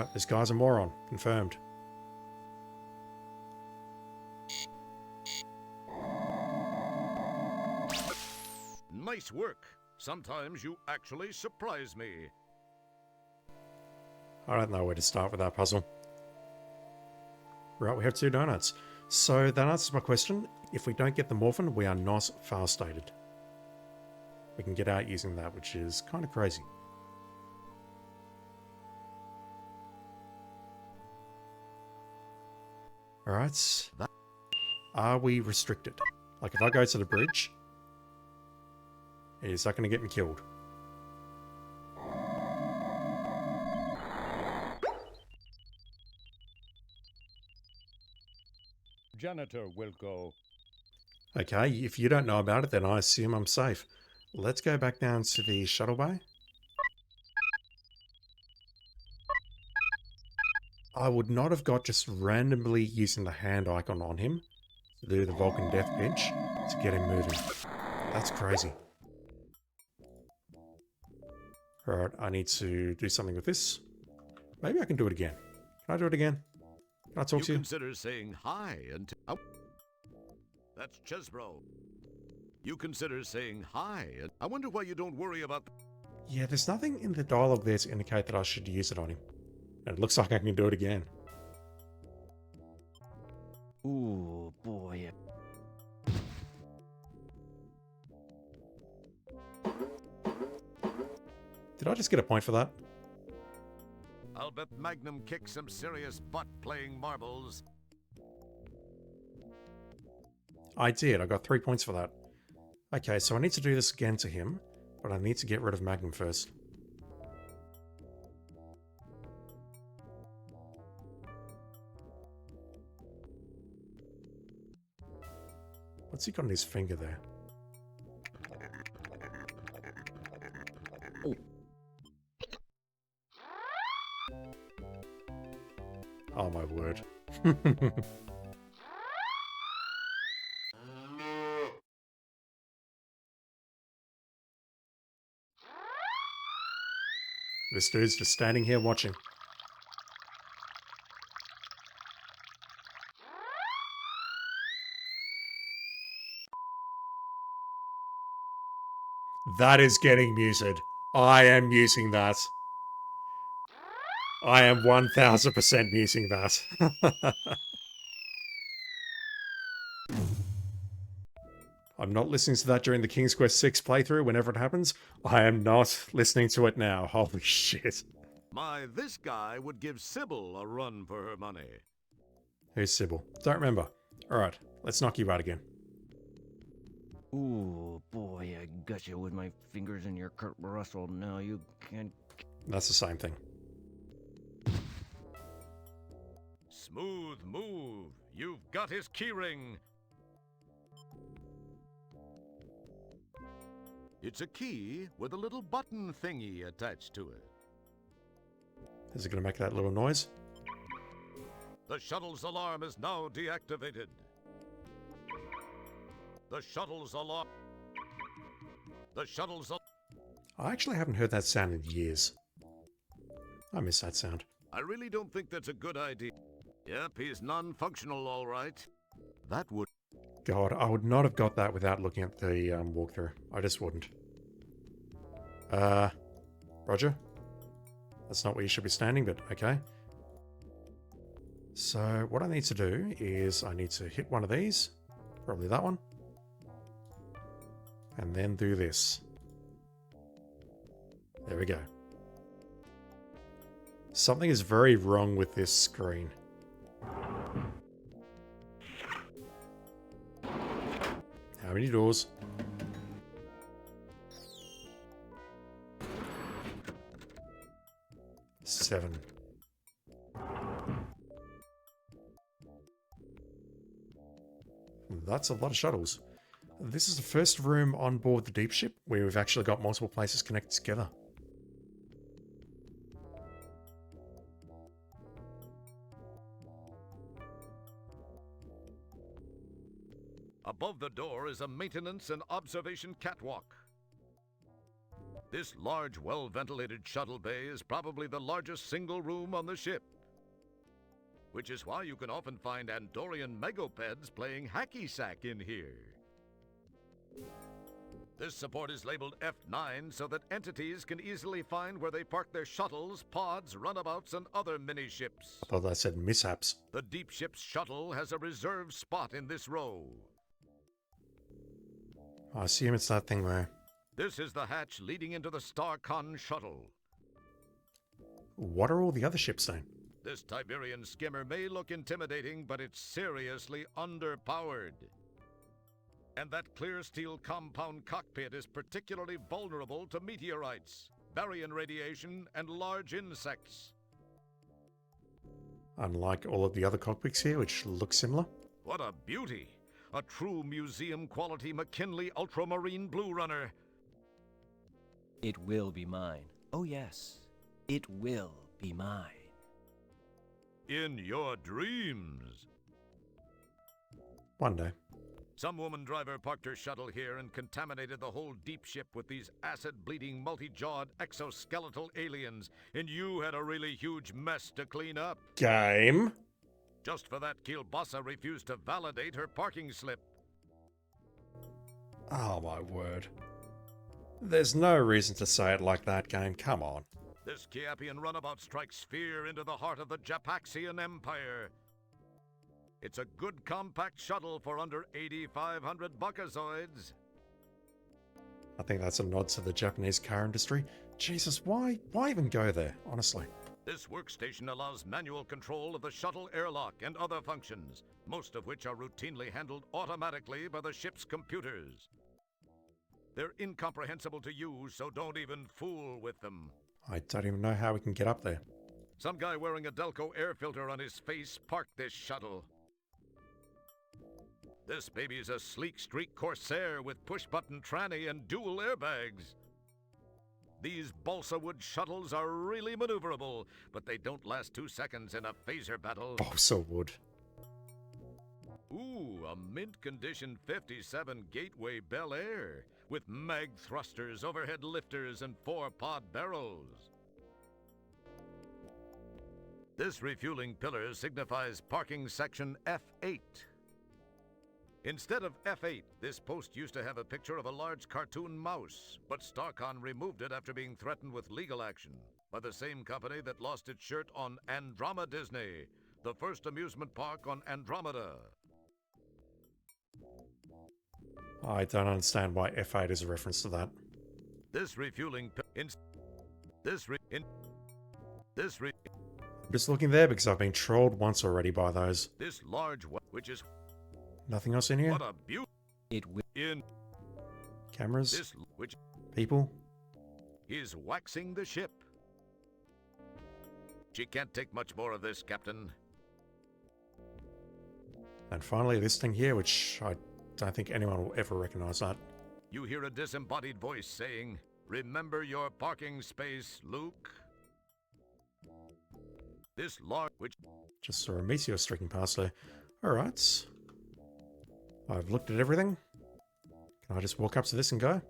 Alright, this guy's a moron. Confirmed. Nice work. Sometimes you actually surprise me. I don't know where to start with that puzzle. Right, we have 2 donuts. So that answers my question. If we don't get the morphin, we are not fast-stated. We can get out using that, which is kind of crazy. Alright. Are we restricted? Like if I go to the bridge, is that going to get me killed? Janitor Wilco. Okay, if you don't know about it, then I assume I'm safe. Let's go back down to the Shuttle Bay. I would not have got just randomly using the hand icon on him to do the Vulcan Death Pinch to get him moving. That's crazy. Alright, I need to do something with this. Maybe I can do it again. Can I do it again? Can I talk to you? Consider saying hi and... Oh. That's Chesbro. You consider saying hi and... I wonder why you don't worry about... Yeah, there's nothing in the dialogue there to indicate that I should use it on him. And it looks like I can do it again. Ooh, boy. Did I just get a point for that? I'll bet Magnum kicks some serious butt playing marbles. I did. I got 3 points for that. Okay, so I need to do this again to him, but I need to get rid of Magnum first. What's he got on his finger there? Oh my word. This dude's just standing here watching. That is getting muted. I am using that. I am 1000% using that. I'm not listening to that during the King's Quest VI playthrough whenever it happens. I am not listening to it now. Holy shit. My, this guy would give Sybil a run for her money. Who's Sybil? Don't remember. Alright, let's knock you out again. Ooh, boy, I got you with my fingers in your Kurt Russell. Now you can't... That's the same thing. Smooth move. You've got his keyring. It's a key with a little button thingy attached to it. Is it going to make that little noise? The shuttle's alarm is now deactivated. The shuttle's alarm... The shuttle's al... I actually haven't heard that sound in years. I miss that sound. I really don't think that's a good idea. Yep, he's non-functional, all right. That would... God, I would not have got that without looking at the walkthrough. I just wouldn't. Roger? That's not where you should be standing, but okay. So, what I need to do is I need to hit one of these. Probably that one. And then do this. There we go. Something is very wrong with this screen. How many doors? Seven. That's a lot of shuttles. This is the first room on board the deep ship where we've actually got multiple places connected together. Above the door is a maintenance and observation catwalk. This large, well-ventilated shuttle bay is probably the largest single room on the ship, which is why you can often find Andorian megopeds playing hacky-sack in here. This support is labeled F9 so that entities can easily find where they park their shuttles, pods, runabouts, and other mini-ships. I thought that said mishaps. The deep ship's shuttle has a reserved spot in this row. I assume it's that thing there. This is the hatch leading into the Starcon shuttle. What are all the other ships saying? This Tiberian skimmer may look intimidating, but it's seriously underpowered. And that clear steel compound cockpit is particularly vulnerable to meteorites, baryon radiation, and large insects. Unlike all of the other cockpits here, which look similar. What a beauty! A true museum-quality McKinley Ultramarine Blue Runner. It will be mine. Oh, yes. It will be mine. In your dreams. One day. Some woman driver parked her shuttle here and contaminated the whole deep ship with these acid-bleeding, multi-jawed, exoskeletal aliens, and you had a really huge mess to clean up. Game. Just for that, Kielbasa refused to validate her parking slip. Oh my word. There's no reason to say it like that, game. Come on. This Kiapian runabout strikes fear into the heart of the Japaxian Empire. It's a good compact shuttle for under 8,500 buckazoids. I think that's a nod to the Japanese car industry. Jesus, why even go there, honestly? This workstation allows manual control of the shuttle airlock and other functions, most of which are routinely handled automatically by the ship's computers. They're incomprehensible to use, so don't even fool with them. I don't even know how we can get up there. Some guy wearing a Delco air filter on his face parked this shuttle. This baby's a sleek streak Corsair with push-button tranny and dual airbags. These balsa wood shuttles are really maneuverable, but they don't last 2 seconds in a phaser battle. Balsa wood. Ooh, a mint-condition 57 Gateway Bel Air with mag thrusters, overhead lifters, and 4-pod barrels. This refueling pillar signifies parking section F8. Instead of F8, this post used to have a picture of a large cartoon mouse, but Starcon removed it after being threatened with legal action by the same company that lost its shirt on Andromeda Disney, the first amusement park on Andromeda. I don't understand why F8 is a reference to that. This refueling I'm just looking there because I've been trolled once already by those. This large, which is Nothing else in here? what a beauty. It will. In Cameras? this, which People? is waxing the ship. She can't take much more of this, Captain. And finally, this thing here, which I don't think anyone will ever recognize that. You hear a disembodied voice saying, "Remember your parking space, Luke." This large, which Just saw a meteor streaking past there. Alright. I've looked at everything. Can I just walk up to this and go?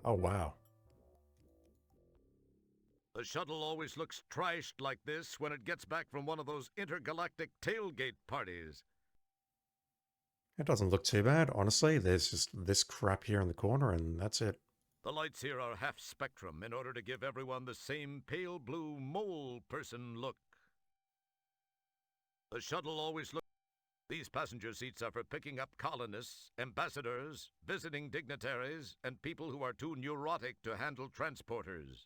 Oh, wow. the shuttle always looks trashed like this when it gets back from one of those intergalactic tailgate parties. It doesn't look too bad, honestly. There's just this crap here in the corner, and that's it. The lights here are half spectrum in order to give everyone the same pale blue mole person look. The shuttle always looks. These passenger seats are for picking up colonists, ambassadors, visiting dignitaries, and people who are too neurotic to handle transporters.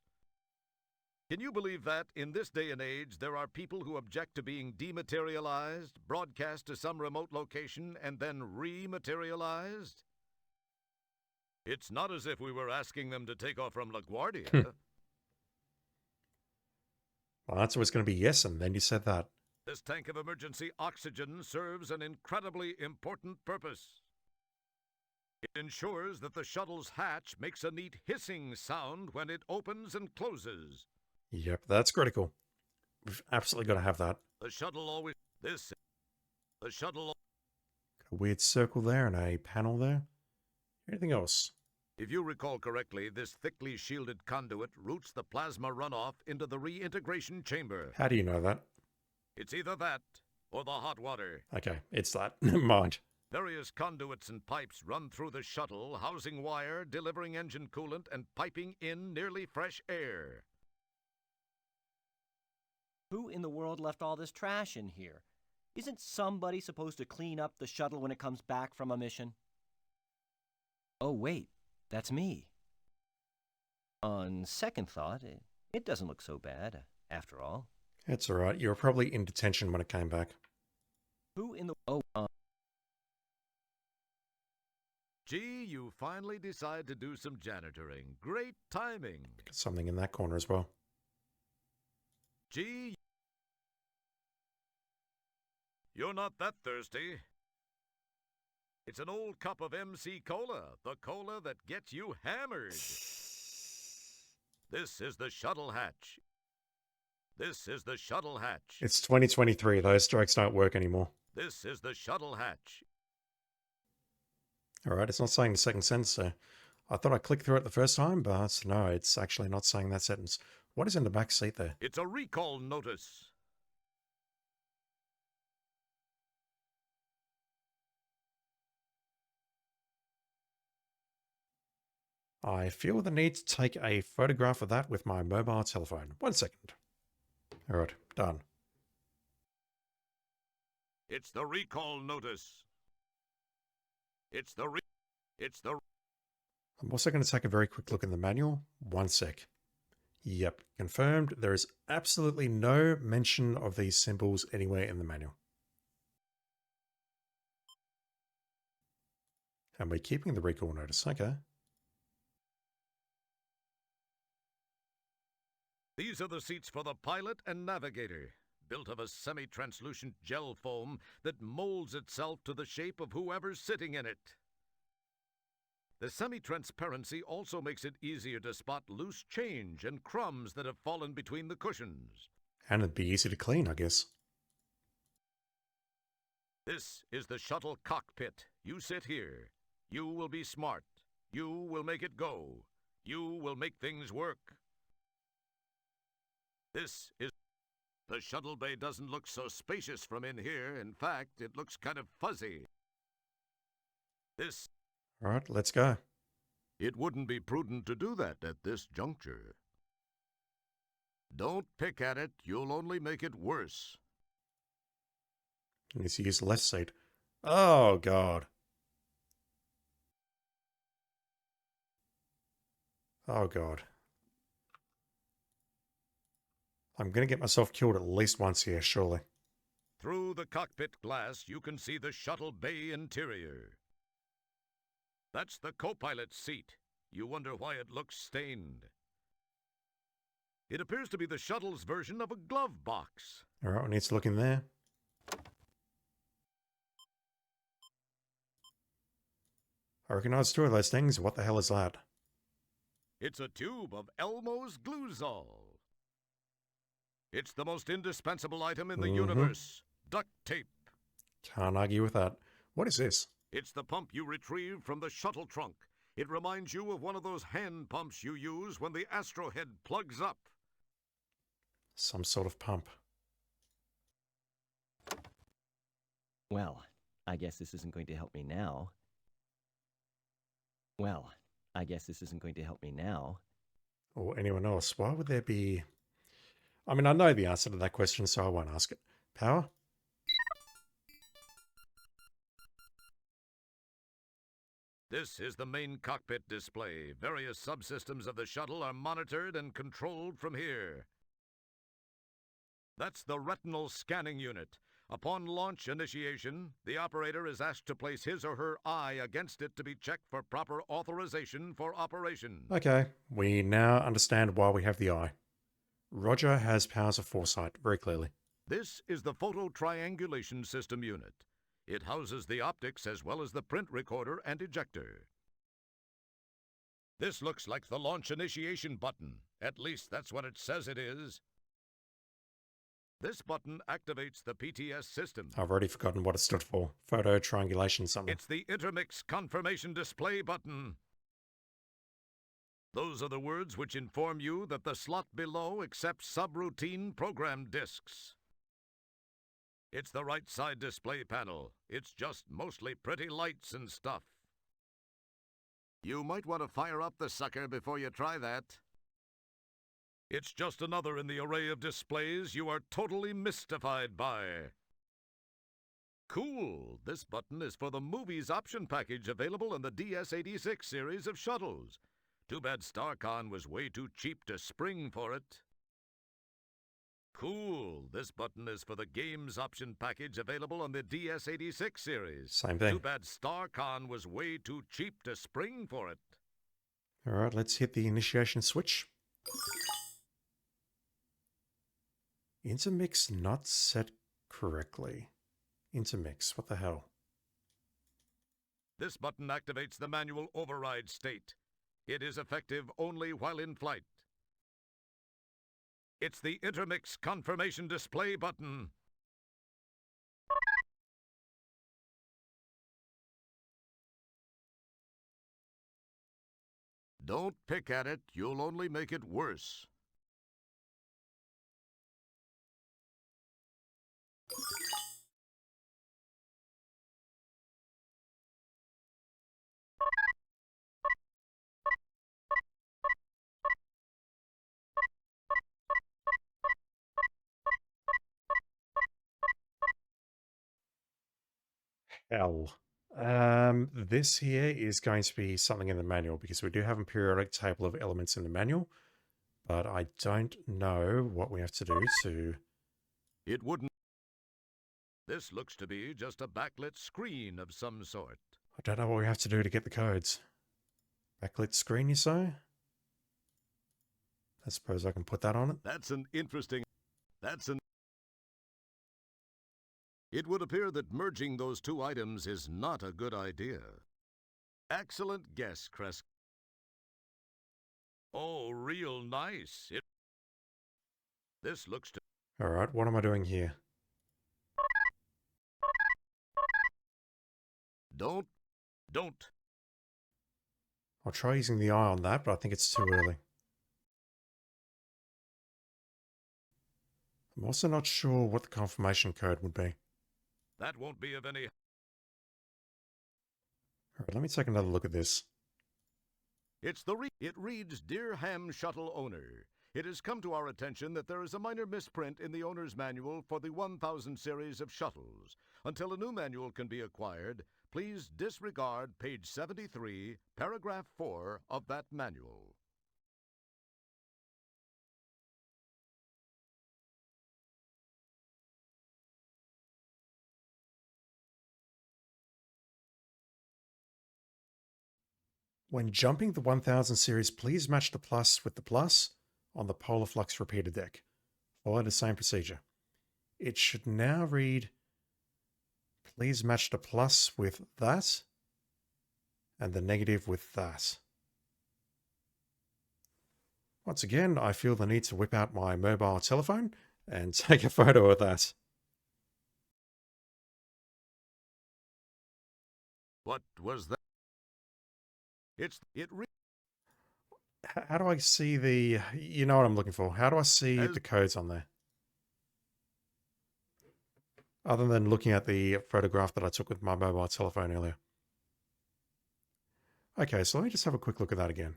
Can you believe that, in this day and age, there are people who object to being dematerialized, broadcast to some remote location, and then rematerialized? It's not as if we were asking them to take off from LaGuardia. Well, that's always going to be yes, and then you said that. This tank of emergency oxygen serves an incredibly important purpose. It ensures that the shuttle's hatch makes a neat hissing sound when it opens and closes. Yep, that's critical. We've absolutely got to have that. The shuttle always... The shuttle. A weird circle there and a panel there. Anything else? If you recall correctly, this thickly shielded conduit routes the plasma runoff into the reintegration chamber. How do you know that? It's either that or the hot water. Okay, it's that. Never mind. Various conduits and pipes run through the shuttle, housing wire, delivering engine coolant, and piping in nearly fresh air. Who in the world left all this trash in here? Isn't somebody supposed to clean up the shuttle when it comes back from a mission? Oh, wait, that's me. On second thought, it doesn't look so bad, after all. It's alright. You were probably in detention when it came back. Who in the... Gee, you finally decide to do some janitoring. Great timing. Got something in that corner as well. Gee, you're not that thirsty. It's an old cup of MC Cola, the cola that gets you hammered. This is the shuttle hatch. This is the shuttle hatch. It's 2023. Those strikes don't work anymore. This is the shuttle hatch. Alright, it's not saying the second sentence, so I thought I clicked through it the first time, but no, it's actually not saying that sentence. What is in the back seat there? It's a recall notice. I feel the need to take a photograph of that with my mobile telephone. 1 second. Alright, done. It's the recall notice. I'm also going to take a very quick look in the manual. 1 sec. Yep, confirmed. There is absolutely no mention of these symbols anywhere in the manual. And we're keeping the recall notice. Okay. These are the seats for the pilot and navigator, built of a semi-translucent gel foam that molds itself to the shape of whoever's sitting in it. The semi-transparency also makes it easier to spot loose change and crumbs that have fallen between the cushions. And it'd be easy to clean, I guess. This is the shuttle cockpit. You sit here. You will be smart. You will make it go. You will make things work. This is... The Shuttle Bay doesn't look so spacious from in here. In fact, it looks kind of fuzzy. This... Alright, let's go. It wouldn't be prudent to do that at this juncture. Don't pick at it. You'll only make it worse. Needs to use the left seat. Oh, God. Oh, God. I'm going to get myself killed at least once here, surely. Through the cockpit glass, you can see the Shuttle Bay interior. That's the co-pilot's seat. You wonder why it looks stained. It appears to be the shuttle's version of a glove box. Alright, we need to look in there. I recognize two of those things. What the hell is that? It's a tube of Elmo's Gluesol. It's the most indispensable item in the universe. Duct tape. Can't argue with that. What is this? It's the pump you retrieve from the shuttle trunk. It reminds you of one of those hand pumps you use when the astrohead plugs up. Some sort of pump. Well, I guess this isn't going to help me now. Well, I guess this isn't going to help me now. Or anyone else. Why would there be... I mean, I know the answer to that question, so I won't ask it. Power? This is the main cockpit display. Various subsystems of the shuttle are monitored and controlled from here. That's the retinal scanning unit. Upon launch initiation, the operator is asked to place his or her eye against it to be checked for proper authorization for operation. Okay, we now understand why we have the eye. Roger has powers of foresight, very clearly. This is the photo triangulation system unit. It houses the optics as well as the print recorder and ejector. This looks like the launch initiation button. At least that's what it says it is. This button activates the PTS system. I've already forgotten what it stood for. Photo triangulation something. It's the Intermix Confirmation Display button. Those are the words which inform you that the slot below accepts subroutine program disks. It's the right side display panel. It's just mostly pretty lights and stuff. You might want to fire up the sucker before you try that. It's just another in the array of displays you are totally mystified by. Cool! This button is for the Movies option package available in the DS-86 series of shuttles. Too bad StarCon was way too cheap to spring for it. Cool! This button is for the Games option package available on the DS-86 series. Same thing. Too bad StarCon was way too cheap to spring for it. Alright, let's hit the initiation switch. Intermix not set correctly. Intermix, what the hell? This button activates the manual override state. It is effective only while in flight. It's the Intermix Confirmation Display button. Don't pick at it, you'll only make it worse. Hell. This here is going to be something in the manual because we do have a periodic table of elements in the manual, but I don't know what we have to do to... It wouldn't. This looks to be just a backlit screen of some sort. I don't know what we have to do to get the codes. Backlit screen, you say? I suppose I can put that on it. That's an interesting... It would appear that merging those two items is not a good idea. Excellent guess, Kresk. Oh, real nice. This looks to... Alright, what am I doing here? Don't. I'll try using the eye on that, but I think it's too early. I'm also not sure what the confirmation code would be. That won't be of any... Alright, let me take another look at this. It reads, Dear Ham Shuttle Owner, it has come to our attention that there is a minor misprint in the owner's manual for the 1000 series of shuttles. Until a new manual can be acquired, please disregard page 73, paragraph 4 of that manual. When jumping the 1000 series, please match the plus with the plus on the polar flux repeater deck. Follow the same procedure. It should now read, please match the plus with that and the negative with that. Once again, I feel the need to whip out my mobile telephone and take a photo of that. What was that? How do I see the... You know what I'm looking for. How do I see the codes on there? Other than looking at the photograph that I took with my mobile telephone earlier. Okay, so let me just have a quick look at that again.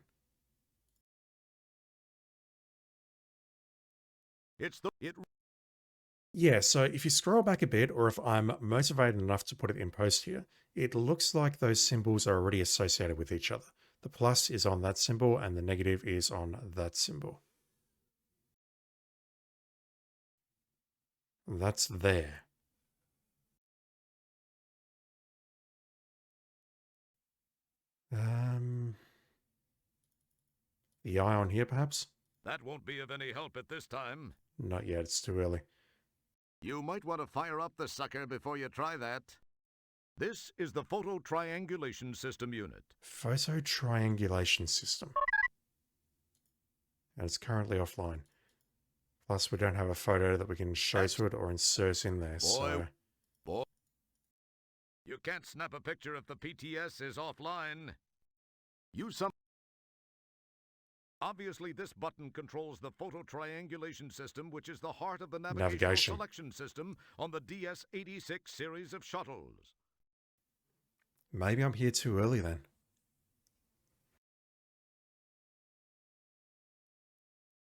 Yeah, so if you scroll back a bit, or if I'm motivated enough to put it in post here, it looks like those symbols are already associated with each other. The plus is on that symbol and the negative is on that symbol. That's there. The eye on here, perhaps? That won't be of any help at this time. Not yet, it's too early. You might want to fire up the sucker before you try that. This is the Photo Triangulation System unit. Photo Triangulation System. And it's currently offline. Plus, we don't have a photo that we can show to it or insert in there, so... Boy. You can't snap a picture if the PTS is offline. Use some... Obviously, this button controls the photo triangulation system, which is the heart of the navigation selection system on the DS-86 series of shuttles. Maybe I'm here too early then.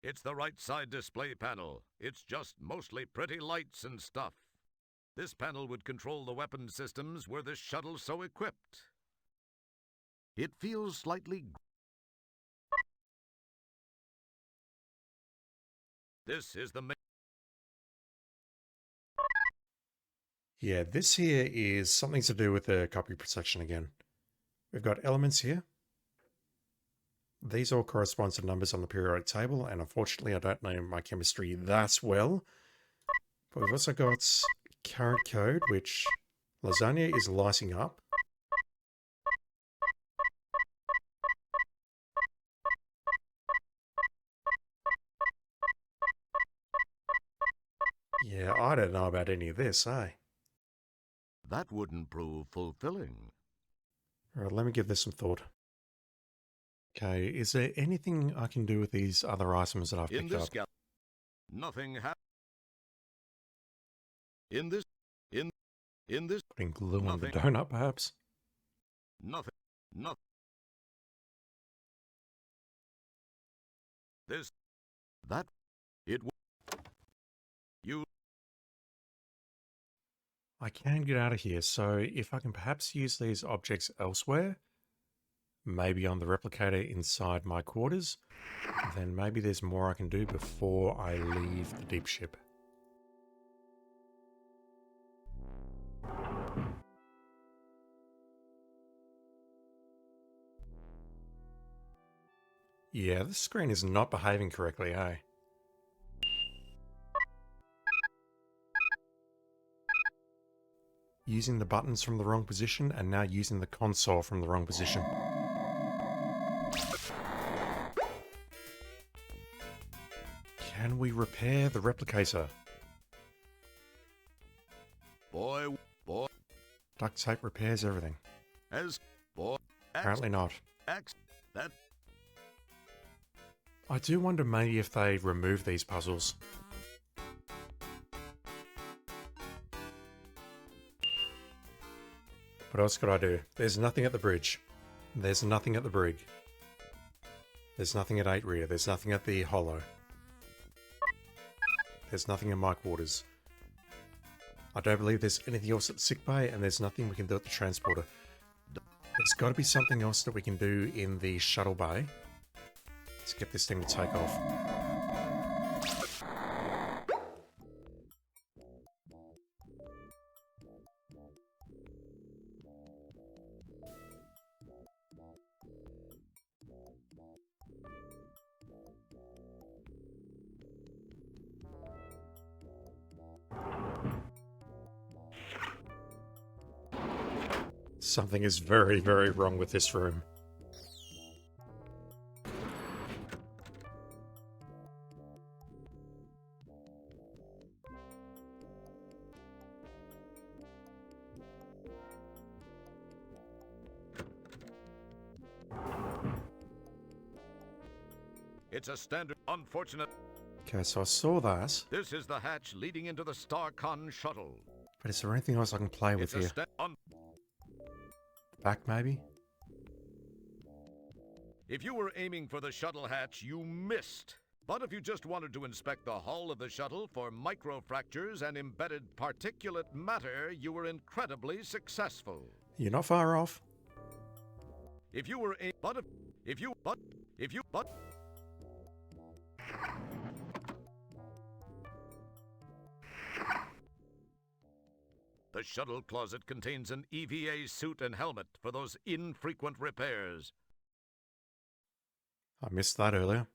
It's the right side display panel. It's just mostly pretty lights and stuff. This panel would control the weapon systems were this shuttle so equipped. It feels slightly... This is the main... Yeah, this here is something to do with the copy protection again. We've got elements here. These all correspond to numbers on the periodic table, and unfortunately I don't know my chemistry that well. But we've also got current code, which lasagna is lighting up. Yeah, I don't know about any of this, eh? That wouldn't prove fulfilling. Alright, let me give this some thought. Okay, is there anything I can do with these other items that I've picked up? Nothing happened. In this... Putting glue on the donut, perhaps? Nothing. This... That... It... You... I can get out of here, so if I can perhaps use these objects elsewhere, maybe on the replicator inside my quarters, then maybe there's more I can do before I leave the deep ship. Yeah, this screen is not behaving correctly, eh? Using the buttons from the wrong position, and now using the console from the wrong position. Can we repair the replicator? Boy... Duct tape repairs everything. Apparently not. That... I do wonder maybe if they remove these puzzles. What else could I do? There's nothing at the bridge. There's nothing at the brig. There's nothing at 8 rear. There's nothing at the hollow. There's nothing in my quarters. I don't believe there's anything else at the sick bay, and there's nothing we can do at the transporter. There's got to be something else that we can do in the shuttle bay. Let's get this thing to take off. Something is very, very wrong with this room. It's a standard... Unfortunate... Okay, so I saw that. This is the hatch leading into the StarCon shuttle. But is there anything else I can play with here? Back, maybe? If you were aiming for the shuttle hatch, you missed. But if you just wanted to inspect the hull of the shuttle for microfractures and embedded particulate matter, you were incredibly successful. You're not far off. If you were The shuttle closet contains an EVA suit and helmet for those infrequent repairs. I missed that earlier.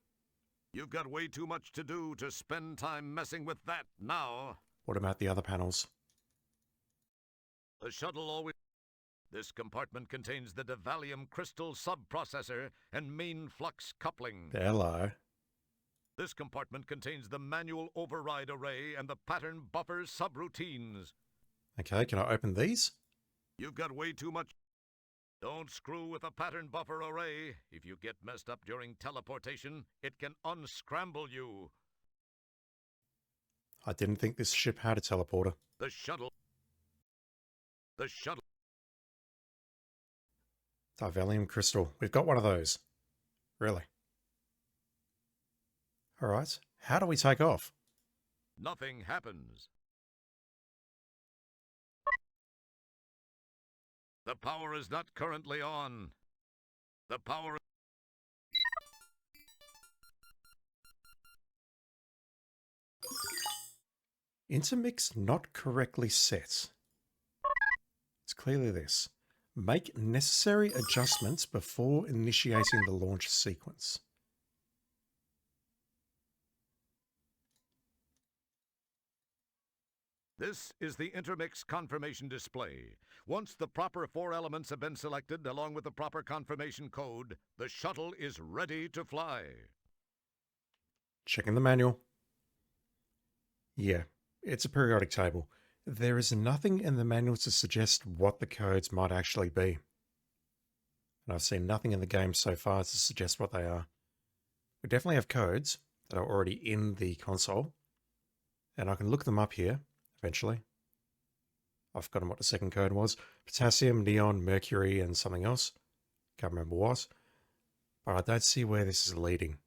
You've got way too much to do to spend time messing with that now. What about the other panels? The shuttle always... This compartment contains the Devallium crystal subprocessor and main flux coupling. Hello. This compartment contains the manual override array and the pattern buffer subroutines. Okay, can I open these? You've got way too much. Don't screw with a pattern buffer array. If you get messed up during teleportation, it can unscramble you. I didn't think this ship had a teleporter. The shuttle. Divalium crystal. We've got one of those. Really? Alright. How do we take off? Nothing happens. The power is not currently on. The power... Intermix not correctly set. It's clearly this. Make necessary adjustments before initiating the launch sequence. This is the intermix confirmation display. Once the proper 4 elements have been selected, along with the proper confirmation code, the shuttle is ready to fly. Checking the manual. Yeah, it's a periodic table. There is nothing in the manual to suggest what the codes might actually be. And I've seen nothing in the game so far to suggest what they are. We definitely have codes that are already in the console. And I can look them up here, eventually. I've forgotten what the second code was. Potassium, neon, mercury, and something else. Can't remember what. But I don't see where this is leading.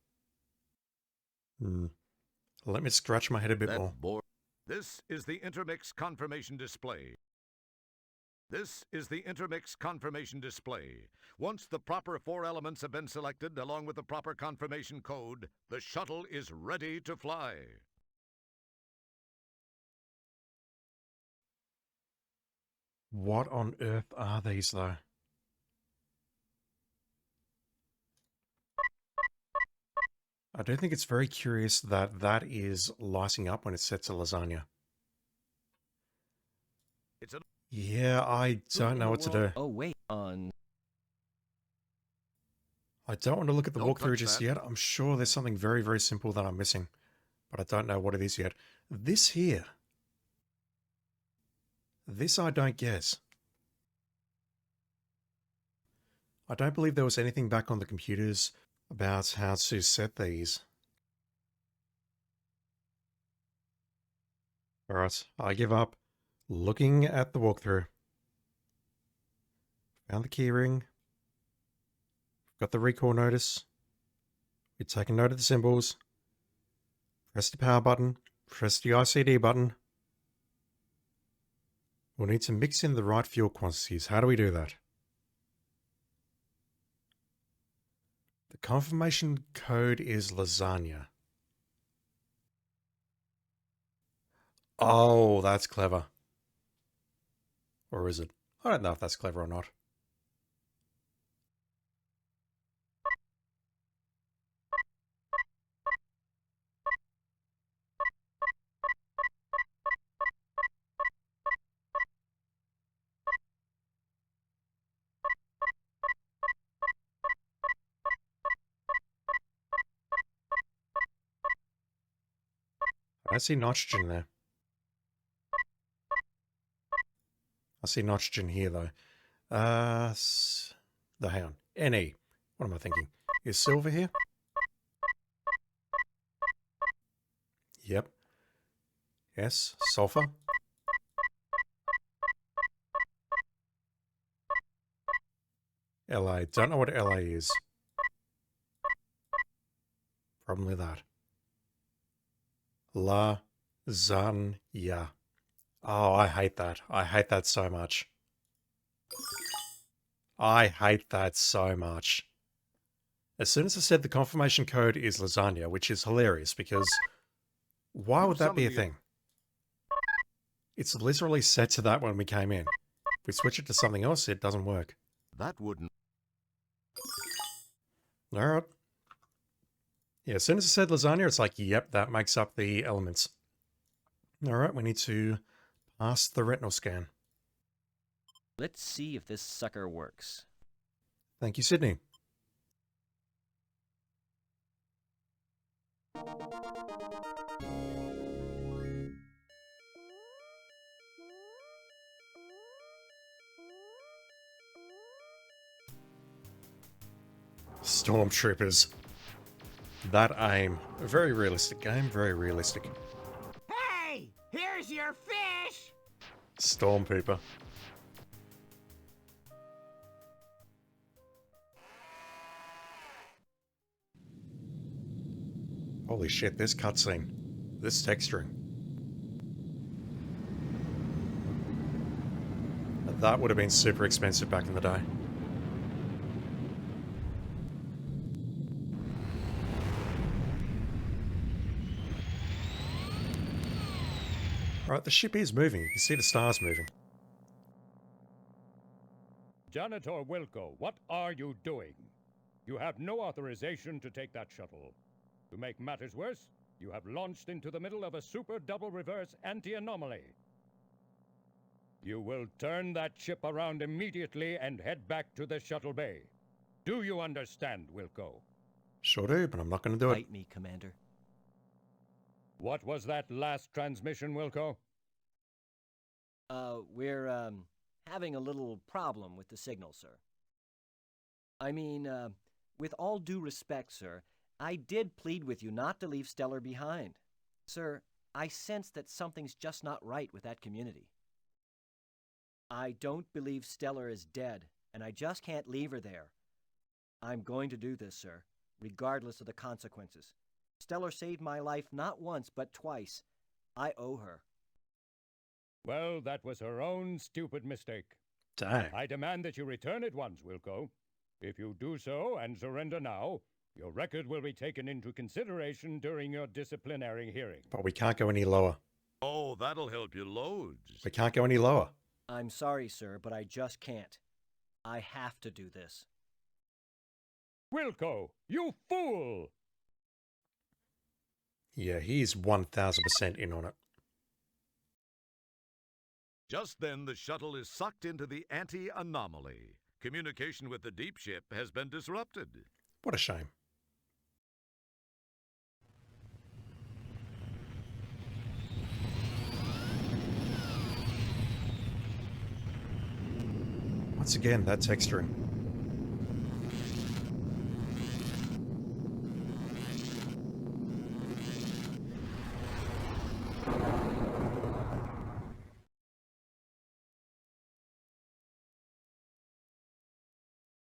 Let me scratch my head a bit more. This is the intermix confirmation display. This is the intermix confirmation display. Once the proper 4 elements have been selected, along with the proper confirmation code, the shuttle is ready to fly. What on earth are these, though? I do think it's very curious that that is lighting up when it's set to lasagna. Yeah, I don't know what to do. Oh, wait. On. I don't want to look at the Don't walkthrough touch just that. yet. I'm sure there's something very, very simple that I'm missing. But I don't know what it is yet. This here. This I don't guess. I don't believe there was anything back on the computers about how to set these. Alright, I give up. Looking at the walkthrough. Found the keyring. Got the recall notice. We've taken note of the symbols. Press the power button. Press the ICD button. We'll need to mix in the right fuel quantities. How do we do that? The confirmation code is lasagna. Oh, that's clever. Or is it? I don't know if that's clever or not. I see nitrogen there. I see nitrogen here, though. Hang on. Ne. What am I thinking? Is silver here? Yep. Yes. Sulfur. La. Don't know what La is. Probably that. Lasagna. Oh, I hate that. I hate that so much. I hate that so much. As soon as I said the confirmation code is lasagna, which is hilarious because why would that be a thing? It's literally set to that when we came in. If we switch it to something else, it doesn't work. That wouldn't. Alright. Yeah, as soon as I said lasagna, it's like, yep, that makes up the elements. Alright, we need to pass the retinal scan. Let's see if this sucker works. Thank you, Sydney. Stormtroopers. That aim. A very realistic game, very realistic. Hey! Here's your fish! Stormtrooper. Holy shit, this cutscene. This texturing. That would have been super expensive back in the day. Right, the ship is moving. You can see the stars moving. Janitor Wilco, what are you doing? You have no authorization to take that shuttle. To make matters worse, you have launched into the middle of a super double reverse anti-anomaly. You will turn that ship around immediately and head back to the Shuttle Bay. Do you understand, Wilco? Sure do, but I'm not going to do it. Fight me, Commander. What was that last transmission, Wilco? We're having a little problem with the signal, sir. I mean, with all due respect, sir, I did plead with you not to leave Stellar behind. Sir, I sense that something's just not right with that community. I don't believe Stellar is dead, and I just can't leave her there. I'm going to do this, sir, regardless of the consequences. Stellar saved my life not once, but twice. I owe her. Well, that was her own stupid mistake. Dang. I demand that you return at once, Wilco. If you do so and surrender now, your record will be taken into consideration during your disciplinary hearing. But we can't go any lower. Oh, that'll help you loads. We can't go any lower. I'm sorry, sir, but I just can't. I have to do this. Wilco, you fool! Yeah, he's 1000% in on it. Just then, the shuttle is sucked into the anti-anomaly. Communication with the deep ship has been disrupted. What a shame. Once again, that texturing.